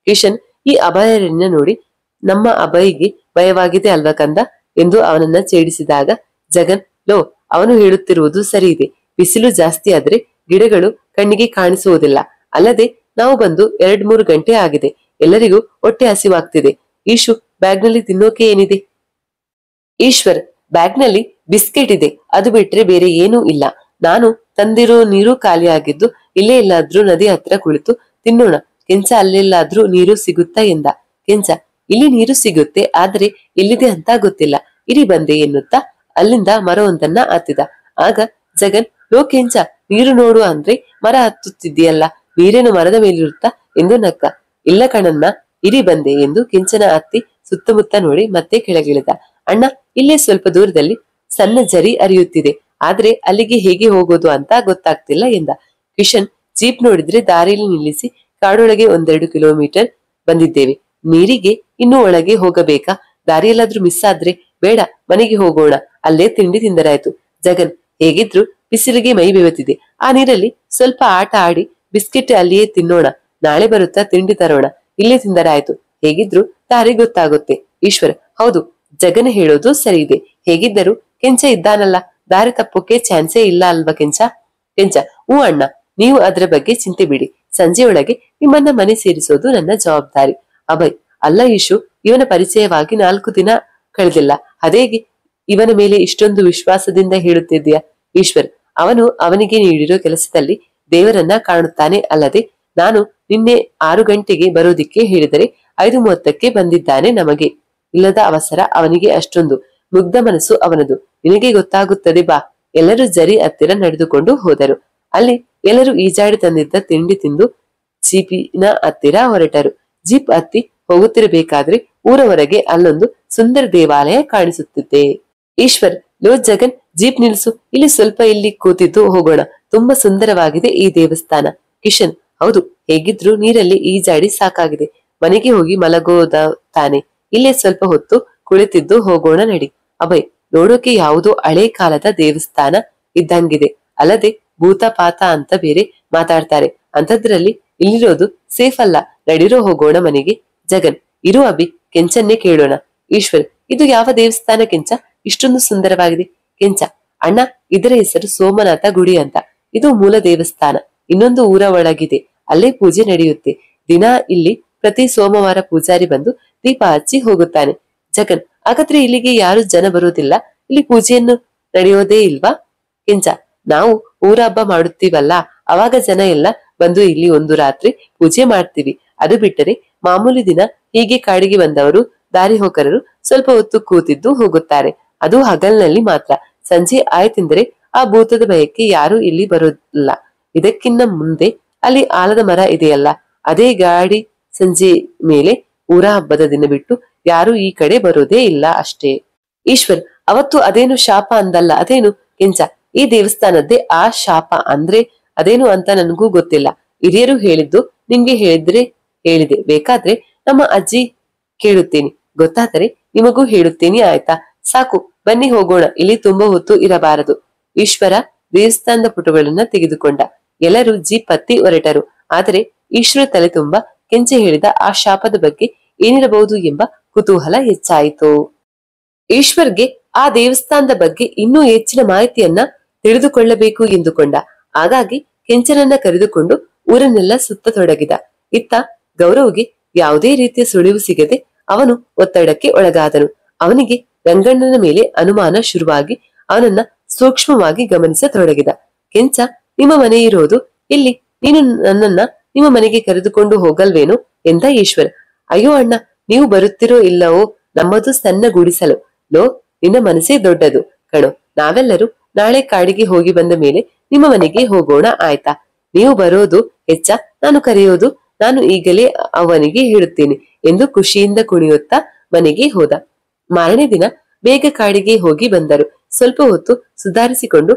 ಕಿಶನ್, ಈ ಅಭಯಾರಣ್ಯ ನೋಡಿ, ನಮ್ಮ ಅಭಯ್ಗೆ ಭಯವಾಗಿದೆ ಅಲ್ವಾ ಕಂದ ಎಂದು ಅವನನ್ನ ಛೇಡಿಸಿದಾಗ, ಜಗನ್, ಲೋ, ಅವನು ಹೇಳುತ್ತಿರುವುದು ಸರಿ ಇದೆ. ಬಿಸಿಲು ಜಾಸ್ತಿ ಆದ್ರೆ ಗಿಡಗಳು ಕಣ್ಣಿಗೆ ಕಾಣಿಸುವುದಿಲ್ಲ. ಅಲ್ಲದೆ ನಾವು ಬಂದು 2-3 ಗಂಟೆ ಆಗಿದೆ. ಎಲ್ಲರಿಗೂ ಹೊಟ್ಟೆ ಹಸಿವಾಗ್ತಿದೆ. ಈಶು, ಬ್ಯಾಗ್ನಲ್ಲಿ ತಿನ್ನೋಕೆ ಏನಿದೆ? ಈಶ್ವರ್, ಬ್ಯಾಗ್ನಲ್ಲಿ ಬಿಸ್ಕೆಟ್ ಇದೆ, ಅದು ಬಿಟ್ರೆ ಬೇರೆ ಏನೂ ಇಲ್ಲ. ನಾನು ತಂದಿರೋ ನೀರು ಖಾಲಿ ಆಗಿದ್ದು, ಇಲ್ಲೇ ಎಲ್ಲಾದ್ರೂ ನದಿ ಹತ್ರ ಕುಳಿತು ತಿನ್ನೋಣ. ಕೆಂಚ, ಅಲ್ಲೆಲ್ಲಾದ್ರೂ ನೀರು ಸಿಗುತ್ತಾ ಎಂದ. ಕೆಂಚ, ಇಲ್ಲಿ ನೀರು ಸಿಗುತ್ತೆ, ಆದ್ರೆ ಎಲ್ಲಿದೆ ಅಂತ ಗೊತ್ತಿಲ್ಲ, ಇರಿ ಬಂದೆ ಎನ್ನುತ್ತಾ ಅಲ್ಲಿಂದ ಮರವೊಂದನ್ನ ಹತ್ತಿದ. ಆಗ ಜಗನ್, ಲೋ ಕೆಂಚ, ನೀರು ನೋಡು ಅಂದ್ರೆ ಮರ ಹತ್ತುತ್ತಿದೆಯಲ್ಲ, ನೀರೇನು ಮರದ ಮೇಲಿರುತ್ತಾ ಎಂದು ನಕ್ಕ. ಇಲ್ಲ ಕಣನ್ನ, ಇರಿ ಬಂದೆ ಎಂದು ಕೆಂಚನ ಹತ್ತಿ ಸುತ್ತಮುತ್ತ ನೋಡಿ ಮತ್ತೆ ಕೆಳಗಿಳಿದ. ಅಣ್ಣ, ಇಲ್ಲೇ ಸ್ವಲ್ಪ ದೂರದಲ್ಲಿ ಸಣ್ಣ ಜರಿ ಹರಿಯುತ್ತಿದೆ, ಆದ್ರೆ ಅಲ್ಲಿಗೆ ಹೇಗೆ ಹೋಗೋದು ಅಂತ ಗೊತ್ತಾಗ್ತಿಲ್ಲ ಎಂದ. ಕಿಶನ್, ಜೀಪ್ ನೋಡಿದ್ರೆ ದಾರಿಯಲ್ಲಿ ನಿಲ್ಲಿಸಿ ಕಾಡೊಳಗೆ 1-2 ಕಿಲೋಮೀಟರ್ ಬಂದಿದ್ದೇವೆ. ನೀರಿಗೆ ಇನ್ನೂ ಒಳಗೆ ಹೋಗಬೇಕಾ? ದಾರಿಯಲ್ಲಾದ್ರೂ ಮಿಸ್ ಆದ್ರೆ ಬೇಡ, ಮನೆಗೆ ಹೋಗೋಣ, ಅಲ್ಲೇ ತಿಂಡಿ ತಿಂದರಾಯ್ತು. ಜಗನ್, ಹೇಗಿದ್ರು ಬಿಸಿಲಿಗೆ ಮೈ ಬೆವತಿದೆ, ಆ ನೀರಲ್ಲಿ ಸ್ವಲ್ಪ ಆಟ ಆಡಿ ಬಿಸ್ಕೆಟ್ ಅಲ್ಲಿಯೇ ತಿನ್ನೋಣ, ನಾಳೆ ಬರುತ್ತಾ ತಿಂಡಿ ತರೋಣ, ಇಲ್ಲೇ ತಿಂದರಾಯ್ತು, ಹೇಗಿದ್ರು ದಾರಿ ಗೊತ್ತಾಗುತ್ತೆ. ಈಶ್ವರ, ಹೌದು, ಜಗನ್ ಹೇಳೋದು ಸರಿ ಇದೆ, ಹೇಗಿದ್ದರೂ ಕೆಂಚ ಇದ್ದಾನಲ್ಲ, ದಾರಿ ತಪ್ಪೋಕೆ ಚಾನ್ಸೇ ಇಲ್ಲ ಅಲ್ವಾ ಕೆಂಚ? ಕೆಂಚ, ಹ್ಞೂ ಅಣ್ಣ, ನೀವು ಅದರ ಬಗ್ಗೆ ಚಿಂತೆ ಬಿಡಿ, ಸಂಜೆಯೊಳಗೆ ನಿಮ್ಮನ್ನ ಮನೆ ಸೇರಿಸೋದು ನನ್ನ ಜವಾಬ್ದಾರಿ. ಅಭಯ್, ಅಲ್ಲ ಈಶು, ಇವನ ಪರಿಚಯವಾಗಿ 4 ದಿನ ಕಳೆದಿಲ್ಲ, ಅದೇಗೆ ಇವನ ಮೇಲೆ ಇಷ್ಟೊಂದು ವಿಶ್ವಾಸದಿಂದ ಹೇಳುತ್ತಿದ್ದೀಯ? ಈಶ್ವರ್, ಅವನು ಅವನಿಗೆ ನೀಡಿರೋ ಕೆಲಸದಲ್ಲಿ ದೇವರನ್ನ ಕಾಣುತ್ತಾನೆ ಅಲ್ಲದೆ, ನಾನು ನಿನ್ನೆ 6 ಗಂಟೆಗೆ ಬರೋದಿಕ್ಕೆ ಹೇಳಿದರೆ 5:30ಕ್ಕೆ ಬಂದಿದ್ದಾನೆ. ನಮಗೆ ಇಲ್ಲದ ಅವಸರ ಅವನಿಗೆ, ಅಷ್ಟೊಂದು ಮುಗ್ಧ ಮನಸ್ಸು ಅವನದು, ನಿನಗೆ ಗೊತ್ತಾಗುತ್ತದೆ ಬಾ. ಎಲ್ಲರೂ ಜರಿ ಹತ್ತಿರ ನಡೆದುಕೊಂಡು ಹೋದರು. ಅಲ್ಲಿ ಎಲ್ಲರೂ ಈಜಾಡಿ ತಂದಿದ್ದ ತಿಂಡಿ ತಿಂದು ಜೀಪಿನ ಹತ್ತಿರ ಹೊರಟರು. ಜೀಪ್ ಹತ್ತಿ ಹೋಗುತ್ತಿರಬೇಕಾದ್ರೆ ಊರ ಹೊರಗೆ ಅಲ್ಲೊಂದು ಸುಂದರ ದೇವಾಲಯ ಕಾಣಿಸುತ್ತಿದೆ. ಈಶ್ವರ್, ಲೋ ಜಗನ್, ಜೀಪ್ ನಿಲ್ಸು, ಇಲ್ಲಿ ಸ್ವಲ್ಪ ಇಲ್ಲಿ ಕೂತಿದ್ದು ಹೋಗೋಣ, ತುಂಬಾ ಸುಂದರವಾಗಿದೆ ಈ ದೇವಸ್ಥಾನ. ಕಿಶನ್, ಹೌದು, ಹೇಗಿದ್ರು ನೀರಲ್ಲಿ ಈಜಾಡಿ ಸಾಕಾಗಿದೆ, ಮನೆಗೆ ಹೋಗಿ ಮಲಗೋದ ತಾನೆ, ಇಲ್ಲೇ ಸ್ವಲ್ಪ ಹೊತ್ತು ಕುಳಿತಿದ್ದು ಹೋಗೋಣ ನಡಿ. ಅಭಯ್, ನೋಡೋಕೆ ಯಾವುದೋ ಹಳೆ ಕಾಲದ ದೇವಸ್ಥಾನ ಇದ್ದಂಗಿದೆ, ಅಲ್ಲದೆ ಭೂತ ಪಾತ ಅಂತ ಬೇರೆ ಮಾತಾಡ್ತಾರೆ, ಅಂತದ್ರಲ್ಲಿ ಇಲ್ಲಿರೋದು ಸೇಫ್ ಅಲ್ಲ, ನಡಿರೋ ಹೋಗೋಣ ಮನೆಗೆ. ಜಗನ್, ಇರು ಅಭಿ, ಕೆಂಚನ್ನೇ ಕೇಳೋಣ. ಈಶ್ವರ್, ಇದು ಯಾವ ದೇವಸ್ಥಾನ ಕೆಂಚ, ಇಷ್ಟೊಂದು ಸುಂದರವಾಗಿದೆ? ಕೆಂಚ, ಅಣ್ಣ, ಇದರ ಹೆಸರು ಸೋಮನಾಥ ಗುಡಿ ಅಂತ, ಇದು ಮೂಲ ದೇವಸ್ಥಾನ, ಇನ್ನೊಂದು ಊರ ಒಳಗಿದೆ, ಅಲ್ಲೇ ಪೂಜೆ ನಡೆಯುತ್ತೆ. ದಿನ ಇಲ್ಲಿ ಪ್ರತಿ ಸೋಮವಾರ ಪೂಜಾರಿ ಬಂದು ದೀಪ ಹಚ್ಚಿ ಹೋಗುತ್ತಾನೆ. ಜಗನ್, ಹಾಗಾದ್ರೆ ಇಲ್ಲಿಗೆ ಯಾರು ಜನ ಬರೋದಿಲ್ಲ, ಇಲ್ಲಿ ಪೂಜೆಯನ್ನು ನಡೆಯೋದೇ ಇಲ್ವಾ? ಕೆಂಚ, ನಾವು ಊರ ಹಬ್ಬ ಮಾಡುತ್ತೀವಲ್ಲ, ಅವಾಗ ಜನ ಎಲ್ಲ ಬಂದು ಇಲ್ಲಿ ಒಂದು ರಾತ್ರಿ ಪೂಜೆ ಮಾಡ್ತೀವಿ. ಅದು ಬಿಟ್ಟರೆ ಮಾಮೂಲಿ ದಿನ ಹೀಗೆ ಕಾಡಿಗೆ ಬಂದವರು ದಾರಿ ಹೋಕರರು ಸ್ವಲ್ಪ ಹೊತ್ತು ಕೂತಿದ್ದು ಹೋಗುತ್ತಾರೆ, ಅದು ಹಗಲ್ನಲ್ಲಿ ಮಾತ್ರ. ಸಂಜೆ ಆಯ್ತೆಂದರೆ ಆ ಭೂತದ ಭಯಕ್ಕೆ ಯಾರು ಇಲ್ಲಿ ಬರೋದಿಲ್ಲ. ಇದಕ್ಕಿನ್ನ ಮುಂದೆ ಅಲ್ಲಿ ಆಲದ ಮರ ಇದೆಯಲ್ಲ, ಅದೇ ಗಾಡಿ ಸಂಜೆ ಮೇಲೆ ಊರ ಹಬ್ಬದ ದಿನ ಬಿಟ್ಟು ಯಾರು ಈ ಕಡೆ ಬರೋದೇ ಇಲ್ಲ ಅಷ್ಟೇ. ಈಶ್ವರ್, ಅವತ್ತು ಅದೇನು ಶಾಪ ಅಂದಲ್ಲ, ಅದೇನು? ಕೆಂಚ, ಈ ದೇವಸ್ಥಾನದ್ದೇ ಆ ಶಾಪ ಅಂದ್ರೆ ಅದೇನು ಅಂತ ನನಗೂ ಗೊತ್ತಿಲ್ಲ, ಹಿರಿಯರು ಹೇಳಿದ್ದು ನಿಮ್ಗೆ ಹೇಳಿದ್ರೆ ಹೇಳಿದೆ, ಬೇಕಾದ್ರೆ ನಮ್ಮ ಅಜ್ಜಿ ಕೇಳುತ್ತೇನೆ, ಗೊತ್ತಾದರೆ ನಿಮಗೂ ಹೇಳುತ್ತೇನೆ, ಆಯ್ತಾ? ಸಾಕು, ಬನ್ನಿ ಹೋಗೋಣ, ಇಲ್ಲಿ ತುಂಬಾ ಹೊತ್ತು ಇರಬಾರದು. ಈಶ್ವರ ದೇವಸ್ಥಾನದ ಪುಟಗಳನ್ನ ತೆಗೆದುಕೊಂಡ. ಎಲ್ಲರೂ ಜೀಪ್ ಹತ್ತಿ ಹೊರಟರು. ಆದರೆ ಈಶ್ವರ ತಲೆ ತುಂಬಾ ಕೆಂಚೆ ಹೇಳಿದ ಆ ಶಾಪದ ಬಗ್ಗೆ ಏನಿರಬಹುದು ಎಂಬ ಕುತೂಹಲ ಹೆಚ್ಚಾಯಿತು. ಈಶ್ವರ್ಗೆ ಆ ದೇವಸ್ಥಾನದ ಬಗ್ಗೆ ಇನ್ನೂ ಹೆಚ್ಚಿನ ಮಾಹಿತಿಯನ್ನ ತಿಳಿದುಕೊಳ್ಳಬೇಕು ಎಂದುಕೊಂಡ. ಹಾಗಾಗಿ ಕೆಂಚನನ್ನ ಕರೆದುಕೊಂಡು ಊರನ್ನೆಲ್ಲ ಸುತ್ತತೊಡಗಿದ. ಇತ್ತ ಗೌರವ್ಗೆ ಯಾವುದೇ ರೀತಿಯ ಸುಳಿವು ಸಿಗದೆ ಅವನು ಒತ್ತಡಕ್ಕೆ ಒಳಗಾದನು. ಅವನಿಗೆ ರಂಗಣ್ಣನ ಮೇಲೆ ಅನುಮಾನ ಶುರುವಾಗಿ ಅವನನ್ನ ಸೂಕ್ಷ್ಮವಾಗಿ ಗಮನಿಸತೊಡಗಿದ. ಕೆಂಚ, ನಿಮ್ಮ ಮನೆ ಇರೋದು ಇಲ್ಲಿ, ನೀನು ನನ್ನನ್ನ ನಿಮ್ಮ ಮನೆಗೆ ಕರೆದುಕೊಂಡು ಹೋಗಲ್ವೇನು ಎಂದ ಈಶ್ವರ. ಅಯ್ಯೋ ಅಣ್ಣ, ನೀವು ಬರುತ್ತಿರೋ ಇಲ್ಲವೋ, ನಮ್ಮದು ಸಣ್ಣ ಗುಡಿಸಲು, ಲೋ ನಿನ್ನ ಮನಸ್ಸೇ ದೊಡ್ಡದು ಕಣೋ, ನಾವೆಲ್ಲರೂ ನಾಳೆ ಕಾಡಿಗೆ ಹೋಗಿ ಬಂದ ಮೇಲೆ ನಿಮ್ಮ ಮನೆಗೆ ಹೋಗೋಣ, ಆಯ್ತಾ? ನೀವು ಬರೋದು ಹೆಚ್ಚ, ನಾನು ಕರೆಯೋದು, ನಾನು ಈಗಲೇ ಅವನಿಗೆ ಹೇಳುತ್ತೇನೆ ಎಂದು ಖುಷಿಯಿಂದ ಕುಣಿಯುತ್ತಾ ಮನೆಗೆ ಹೋದ. ಮಾರನೇ ದಿನ ಬೇಗ ಕಾಡಿಗೆ ಹೋಗಿ ಬಂದರು. ಸ್ವಲ್ಪ ಹೊತ್ತು ಸುಧಾರಿಸಿಕೊಂಡು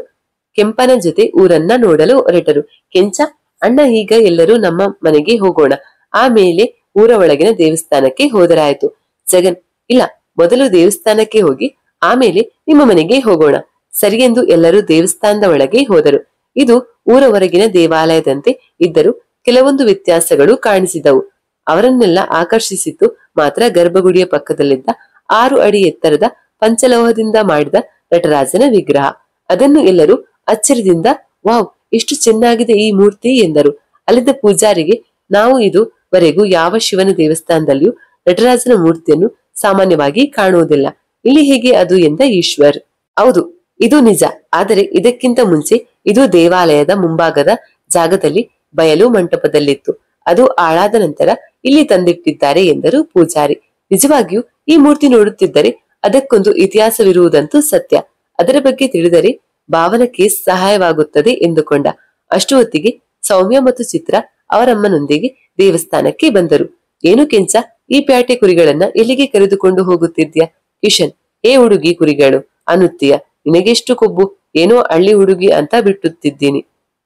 ಕೆಂಪನ ಜೊತೆ ಊರನ್ನ ನೋಡಲು ಹೊರಟರು. ಕೆಂಚ, ಅಣ್ಣ, ಈಗ ಎಲ್ಲರೂ ನಮ್ಮ ಮನೆಗೆ ಹೋಗೋಣ, ಆಮೇಲೆ ಊರ ಒಳಗಿನ ದೇವಸ್ಥಾನಕ್ಕೆ ಹೋದರಾಯ್ತು. ಜಗನ್, ಇಲ್ಲ, ಮೊದಲು ದೇವಸ್ಥಾನಕ್ಕೆ ಹೋಗಿ ಆಮೇಲೆ ನಿಮ್ಮ ಮನೆಗೆ ಹೋಗೋಣ. ಸರಿಯೆಂದು ಎಲ್ಲರೂ ದೇವಸ್ಥಾನದ ಒಳಗೆ ಹೋದರು. ಇದು ಊರ ಹೊರಗಿನ ದೇವಾಲಯದಂತೆ ಇದ್ದರೂ ಕೆಲವೊಂದು ವ್ಯತ್ಯಾಸಗಳು ಕಾಣಿಸಿದವು. ಅವರನ್ನೆಲ್ಲ ಆಕರ್ಷಿಸಿದ್ದು ಮಾತ್ರ ಗರ್ಭಗುಡಿಯ ಪಕ್ಕದಲ್ಲಿದ್ದ 6 ಅಡಿ ಎತ್ತರದ ಪಂಚಲೋಹದಿಂದ ಮಾಡಿದ ನಟರಾಜನ ವಿಗ್ರಹ. ಅದನ್ನು ಎಲ್ಲರೂ ಅಚ್ಚರಿಯಿಂದ, ವಾವ್, ಎಷ್ಟು ಚೆನ್ನಾಗಿದೆ ಈ ಮೂರ್ತಿ ಎಂದರು. ಅಲ್ಲಿದ್ದ ಪೂಜಾರಿಗೆ, ನಾವು ಇದುವರೆಗೂ ಯಾವ ಶಿವನ ದೇವಸ್ಥಾನದಲ್ಲಿಯೂ ನಟರಾಜನ ಮೂರ್ತಿಯನ್ನು ಸಾಮಾನ್ಯವಾಗಿ ಕಾಣುವುದಿಲ್ಲ, ಇಲ್ಲಿ ಹೇಗೆ ಅದು ಎಂದ ಈಶ್ವರ್. ಹೌದು, ಇದು ನಿಜ, ಆದರೆ ಇದಕ್ಕಿಂತ ಮುಂಚೆ ಇದು ದೇವಾಲಯದ ಮುಂಭಾಗದ ಜಾಗದಲ್ಲಿ ಬಯಲು ಮಂಟಪದಲ್ಲಿತ್ತು, ಅದು ಹಾಳಾದ ನಂತರ ಇಲ್ಲಿ ತಂದಿಟ್ಟಿದ್ದಾರೆ ಎಂದರು ಪೂಜಾರಿ. ನಿಜವಾಗಿಯೂ ಈ ಮೂರ್ತಿ ನೋಡುತ್ತಿದ್ದರೆ ಅದಕ್ಕೊಂದು ಇತಿಹಾಸವಿರುವುದಂತೂ ಸತ್ಯ, ಅದರ ಬಗ್ಗೆ ತಿಳಿದರೆ ಭಾವನಕ್ಕೆ ಸಹಾಯವಾಗುತ್ತದೆ ಎಂದುಕೊಂಡ. ಅಷ್ಟು ಹೊತ್ತಿಗೆ ಸೌಮ್ಯ ಮತ್ತು ಚಿತ್ರ ಅವರಮ್ಮನೊಂದಿಗೆ ದೇವಸ್ಥಾನಕ್ಕೆ ಬಂದರು. ಏನು ಕೆಂಚ, ಈ ಪ್ಯಾಟೆ ಕುರಿಗಳನ್ನ ಎಲ್ಲಿಗೆ ಕರೆದುಕೊಂಡು ಹೋಗುತ್ತಿದ್ಯಾ? ಕಿಶನ್, ಏ ಹುಡುಗಿ, ಕುರಿಗಳು ಅನ್ನುತ್ತೀಯ, ನಿನಗೆಷ್ಟು ಕೊಬ್ಬು, ಏನೋ ಹಳ್ಳಿ ಹುಡುಗಿ ಅಂತ ಬಿಟ್ಟುತ್ತಿದ್ದೀನಿ.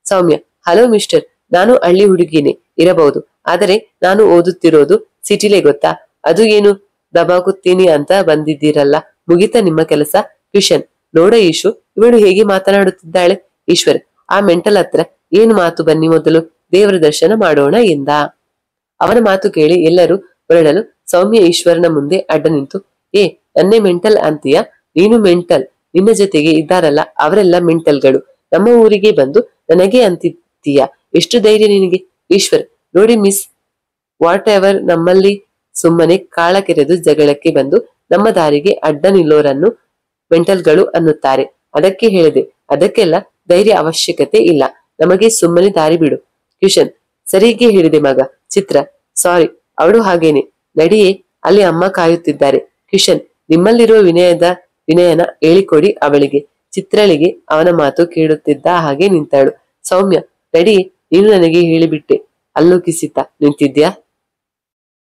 ಸೌಮ್ಯ, ಹಲೋ ಮಿಸ್ಟರ್, ನಾನು ಹಳ್ಳಿ ಹುಡುಗಿನೇ ಇರಬಹುದು, ಆದರೆ ನಾನು ಓದುತ್ತಿರೋದು ಸಿಟಿಲೇ, ಗೊತ್ತಾ? ಅದು ಏನು ದಬಾಗುತ್ತೀನಿ ಅಂತ ಬಂದಿದ್ದೀರಲ್ಲ, ಮುಗಿತ ನಿಮ್ಮ ಕೆಲಸ? ಕಿಶನ್, ನೋಡ ಈಶು, ಇವಳು ಹೇಗೆ ಮಾತನಾಡುತ್ತಿದ್ದಾಳೆ. ಈಶ್ವರ್, ಆ ಮೆಂಟಲ್ ಹತ್ರ ಏನು ಮಾತು, ಬನ್ನಿ ಮೊದಲು ದೇವರ ದರ್ಶನ ಮಾಡೋಣ ಎಂದ. ಅವನ ಮಾತು ಕೇಳಿ ಎಲ್ಲರೂ ಹೊರಡಲು ಸೌಮ್ಯ ಈಶ್ವರನ ಮುಂದೆ ಅಡ್ಡ ನಿಂತು, ಏ, ನನ್ನೇ ಮೆಂಟಲ್ ಅಂತೀಯ? ನೀನು ಮೆಂಟಲ್, ನಿನ್ನ ಜೊತೆಗೆ ಇದ್ದಾರಲ್ಲ ಅವರೆಲ್ಲ ಮೆಂಟಲ್ಗಳು, ನಮ್ಮ ಊರಿಗೆ ಬಂದು ನನಗೆ ಅಂತಿದ್ದೀಯ, ಎಷ್ಟು ಧೈರ್ಯ ನಿನಗೆ? ಈಶ್ವರ್, ನೋಡಿ ಮಿಸ್, ವಾಟ್ ಎವರ್, ನಮ್ಮಲ್ಲಿ ಸುಮ್ಮನೆ ಕಾಳ ಕೆರೆದು ಜಗಳಕ್ಕೆ ಬಂದು ನಮ್ಮ ದಾರಿಗೆ ಅಡ್ಡ ನಿಲ್ಲೋರನ್ನು ಮೆಂಟಲ್ಗಳು ಅನ್ನುತ್ತಾರೆ. ಅದಕ್ಕೆ ಹೇಳಿದೆ, ಅದಕ್ಕೆಲ್ಲ ಧೈರ್ಯ ಅವಶ್ಯಕತೆ ಇಲ್ಲ, ನಮಗೆ ಸುಮ್ಮನೆ ದಾರಿ ಬಿಡು. ಕಿಶನ್, ಸರಿಗೆ ಹೇಳಿದೆ ಮಗ. ಚಿತ್ರ, ಸಾರಿ, ಅವಳು ಹಾಗೇನೆ, ನಡಿಯೇ, ಅಲ್ಲಿ ಅಮ್ಮ ಕಾಯುತ್ತಿದ್ದಾರೆ. ಕಿಶನ್, ನಿಮ್ಮಲ್ಲಿರುವ ವಿನಯನ ಹೇಳಿಕೊಡಿ ಅವಳಿಗೆ. ಚಿತ್ರಳಿಗೆ ಅವನ ಮಾತು ಕೇಳುತ್ತಿದ್ದ ಹಾಗೆ ನಿಂತಳು. ಸೌಮ್ಯ, ನಡಿಯೇ, ನೀನು ನನಗೆ ಹೇಳಿಬಿಟ್ಟೆ, ಅಲ್ಲೋಕಿಸಿತ ನಿಂತಿದ್ಯಾ?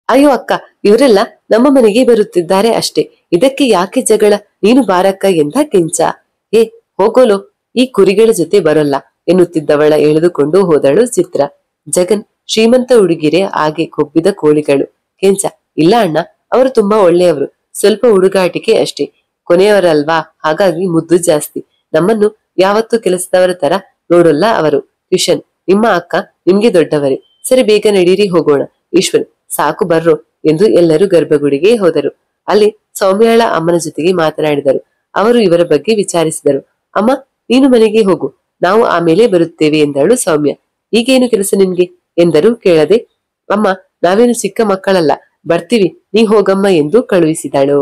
ಅಯ್ಯೋ ಅಕ್ಕ, ಇವರೆಲ್ಲ ನಮ್ಮ ಮನೆಗೆ ಬರುತ್ತಿದ್ದಾರೆ ಅಷ್ಟೇ, ಇದಕ್ಕೆ ಯಾಕೆ ಜಗಳ? ನೀನು ಬಾರಕ್ಕ ಎಂದ ಕೆಂಚ. ಏ ಹೋಗೋಲೋ, ಈ ಕುರಿಗಳ ಜೊತೆ ಬರಲ್ಲ ಎನ್ನುತ್ತಿದ್ದವಳ ಎಳೆದುಕೊಂಡು ಹೋದಳು ಚಿತ್ರ. ಜಗನ್, ಶ್ರೀಮಂತ ಹುಡುಗಿರೆ ಹಾಗೆ ಕೊಬ್ಬಿದ ಕೋಳಿಗಳು. ಕೆಂಚ, ಇಲ್ಲ ಅಣ್ಣ, ಅವರು ತುಂಬಾ ಒಳ್ಳೆಯವರು, ಸ್ವಲ್ಪ ಹುಡುಗಾಟಿಕೆ ಅಷ್ಟೇ, ಕೊನೆಯವರಲ್ವಾ, ಹಾಗಾಗಿ ಮುದ್ದು ಜಾಸ್ತಿ. ನಮ್ಮನ್ನು ಯಾವತ್ತೂ ಕೆಲಸದವರ ತರ ನೋಡಲ್ಲ ಅವರು. ಕಿಶನ್, ನಿಮ್ಮ ಅಕ್ಕ ನಿಮ್ಗೆ ದೊಡ್ಡವರೇ, ಸರಿ ಬೇಗ ನಡೀರಿ ಹೋಗೋಣ. ಈಶ್ವರ್, ಸಾಕು ಬರ್ರೋ ಎಂದು ಎಲ್ಲರೂ ಗರ್ಭಗುಡಿಗೆ ಹೋದರು. ಅಲ್ಲಿ ಸೌಮ್ಯಾಳ ಅಮ್ಮನ ಜೊತೆಗೆ ಮಾತನಾಡಿದರು. ಅವರು ಇವರ ಬಗ್ಗೆ ವಿಚಾರಿಸಿದರು. ಅಮ್ಮ, ನೀನು ಮನೆಗೆ ಹೋಗು, ನಾವು ಆಮೇಲೆ ಬರುತ್ತೇವೆ ಎಂದಳು ಸೌಮ್ಯ. ಈಗೇನು ಕೆಲಸ ನಿನ್ಗೆ ಎಂದರು ಕೇಳದೆ. ಅಮ್ಮ, ನಾವೇನು ಚಿಕ್ಕ ಮಕ್ಕಳಲ್ಲ, ಬರ್ತೀವಿ, ನೀ ಹೋಗಮ್ಮ ಎಂದು ಕಳುಹಿಸಿದಳು.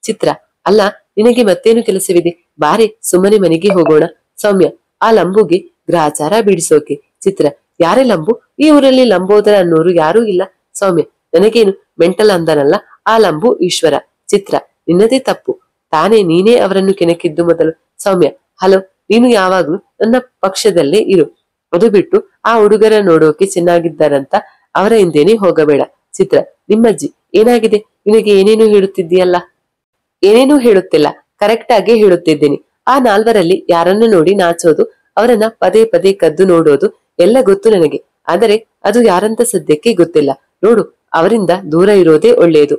ಚಿತ್ರ, ಅಲ್ಲ, ನಿನಗೆ ಮತ್ತೇನು ಕೆಲಸವಿದೆ, ಬಾರೆ ಸುಮ್ಮನೆ ಮನೆಗೆ ಹೋಗೋಣ. ಸೌಮ್ಯ, ಆ ಲಂಬುಗೆ ಗ್ರಹಚಾರ ಬಿಡಿಸೋಕೆ. ಚಿತ್ರ, ಯಾರೇ ಲಂಬು? ಈ ಊರಲ್ಲಿ ಲಂಬೋದರ ಅನ್ನೋರು ಯಾರೂ ಇಲ್ಲ. ಸೌಮ್ಯ, ನನಗೇನು ಮೆಂಟಲ್ ಅಂದನಲ್ಲ ಆ ಲಂಬು ಈಶ್ವರ. ಚಿತ್ರ, ನಿನ್ನದೇ ತಪ್ಪು, ತಾನೇ ನೀನೇ ಅವರನ್ನು ಕೆಣಕಿದ್ದು ಮೊದಲು. ಸೌಮ್ಯ, ಹಲೋ, ನೀನು ಯಾವಾಗ್ಲೂ ನನ್ನ ಪಕ್ಷದಲ್ಲೇ ಇರು, ಅದು ಬಿಟ್ಟು ಆ ಹುಡುಗರ ನೋಡೋಕೆ ಚೆನ್ನಾಗಿದ್ದಾರಂತ ಅವರ ಹಿಂದೇನೆ ಹೋಗಬೇಡ. ಚಿತ್ರ, ನಿಮ್ಮಜ್ಜಿ ಏನಾಗಿದೆ? ನಿನಗೆ ಏನೇನು ಹೇಳುತ್ತಿದ್ದೀಯಲ್ಲ? ಏನೇನೂ ಹೇಳುತ್ತಿಲ್ಲ, ಕರೆಕ್ಟ್ ಆಗಿ ಹೇಳುತ್ತಿದ್ದೀನಿ. ಆ ನಾಲ್ವರಲ್ಲಿ ಯಾರನ್ನು ನೋಡಿ ನಾಚೋದು, ಅವರನ್ನ ಪದೇ ಪದೇ ಕದ್ದು ನೋಡೋದು ಎಲ್ಲ ಗೊತ್ತು ನನಗೆ, ಆದರೆ ಅದು ಯಾರಂತ ಸದ್ಯಕ್ಕೆ ಗೊತ್ತಿಲ್ಲ. ನೋಡು, ಅವರಿಂದ ದೂರ ಇರೋದೇ ಒಳ್ಳೆಯದು.